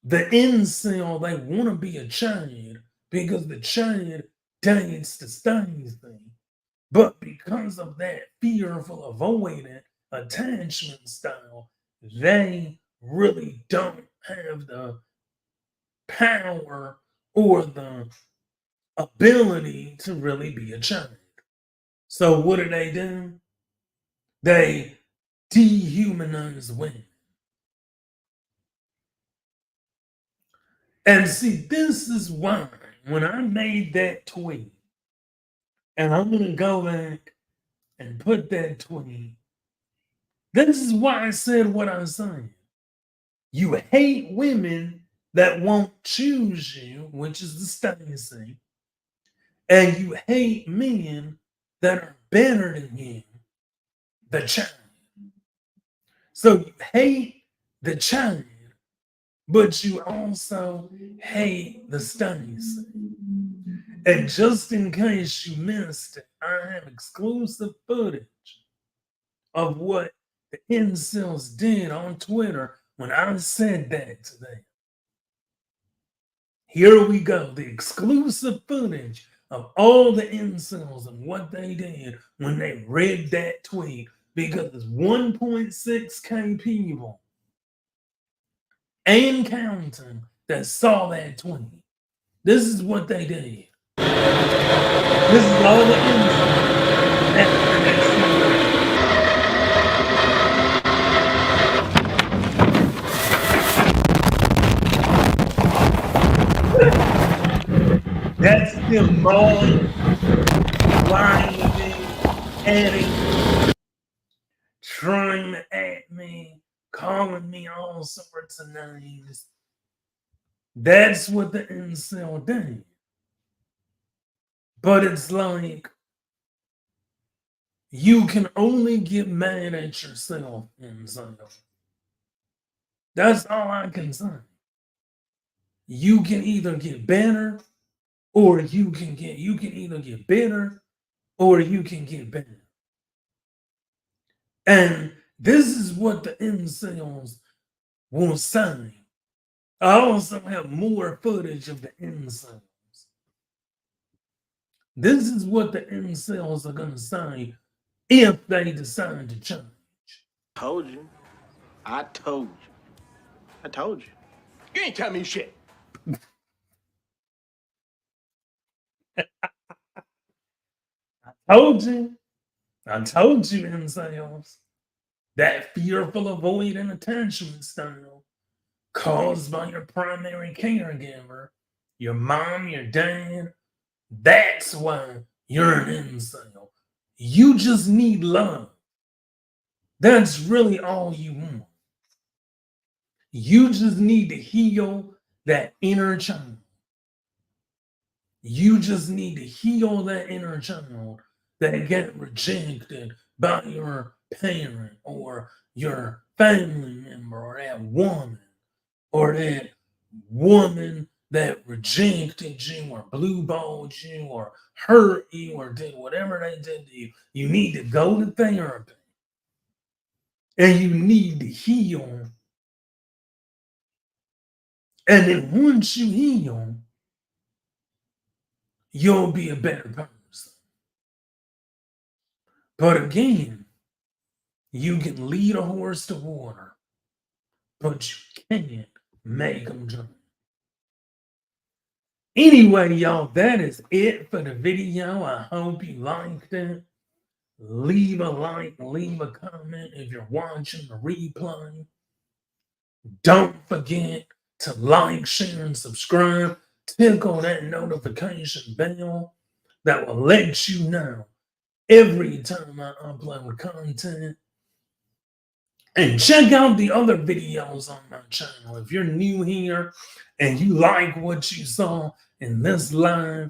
the incel, they want to be a Chad because the Chad dates the Stacy. But because of that fearful, avoidant attachment style, they really don't have the power or the ability to really be a child. So what do? They dehumanize women. And see, this is why when I made that tweet, and I'm going to go back and put that tweet, this is why I said what I said. You hate women that won't choose you, which is the Stacy, and you hate men that are better than you, the child. So you hate the child, but you also hate the Stacy. And just in case you missed it, I have exclusive footage of what the incels did on Twitter when I said that to them. Here we go, the exclusive footage of all the incels and what they did when they read that tweet, because it's 1.6K people and counting that saw that tweet. This is what they did. This is all the incels. That's them mauling, lying to me, adding, trying at me, calling me all sorts of names. That's what the incel did. But it's like, you can only get mad at yourself, incel. That's all I can say. You can either get better, or you can either get bitter, or you can get better. And this is what the incels will say. I also have more footage of the incels. This is what the incels are going to say if they decide to change. Told you. I told you. I told you. You ain't tell me shit. Told you. I told you, incels. That fearful avoidant attachment style caused by your primary caregiver, your mom, your dad, that's why you're an incel. You just need love. That's really all you want. You just need to heal that inner child. You just need to heal that inner child that got rejected by your parent or your family member, or that woman that rejected you or blueballed you or hurt you or did whatever they did to you. You need to go to therapy and you need to heal And then once you heal, you'll be a better person. But again, you can lead a horse to water, but you can't make them drink. Anyway, y'all, that is it for the video. I hope you liked it. Leave a like, leave a comment if you're watching the replay. Don't forget to like, share, and subscribe. Tickle that notification bell that will let you know every time I upload content. And check out the other videos on my channel. If you're new here and you like what you saw in this live,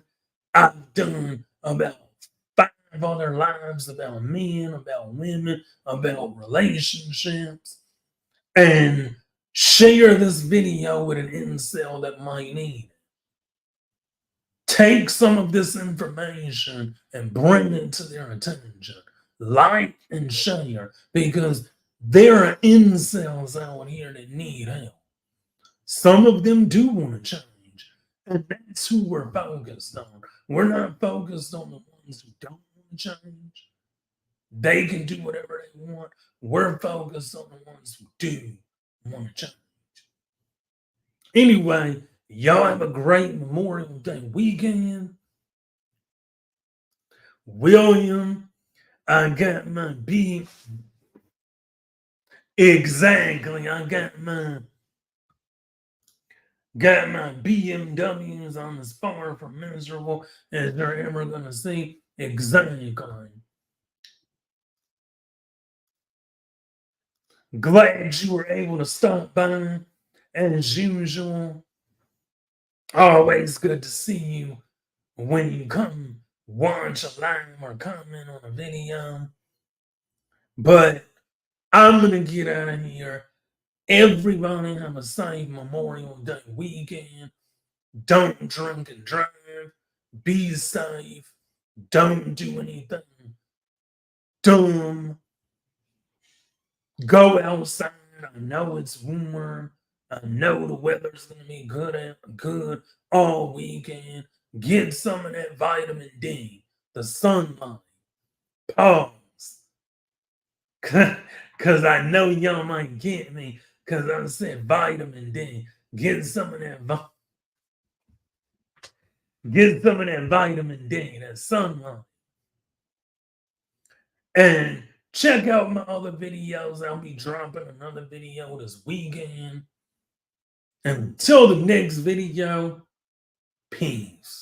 I've done about 5 other lives about men, about women, about relationships. And share this video with an incel that might need it. Take some of this information and bring it to their attention. Like and share, because there are incels out here that need help. Some of them do want to change, and that's who we're focused on. We're not focused on the ones who don't want to change. They can do whatever they want. We're focused on the ones who do want to change. Anyway, y'all have a great Memorial Day weekend. William, I got my beat. Exactly, I got my BMWs on as far from miserable as they're ever gonna see. Exactly. Glad you were able to stop by as usual. Always good to see you when you come watch a live or comment on a video. But I'm gonna get out of here. Everybody have a safe Memorial Day weekend. Don't drink and drive. Be safe. Don't do anything dumb. Go outside. I know it's warm. I know the weather's gonna be good all weekend. Get some of that vitamin D, the sunlight. Pause. Cause I know y'all might get me. Cause I said vitamin D. Get some of that vitamin D, that sunlight. And check out my other videos. I'll be dropping another video this weekend. And until the next video, peace.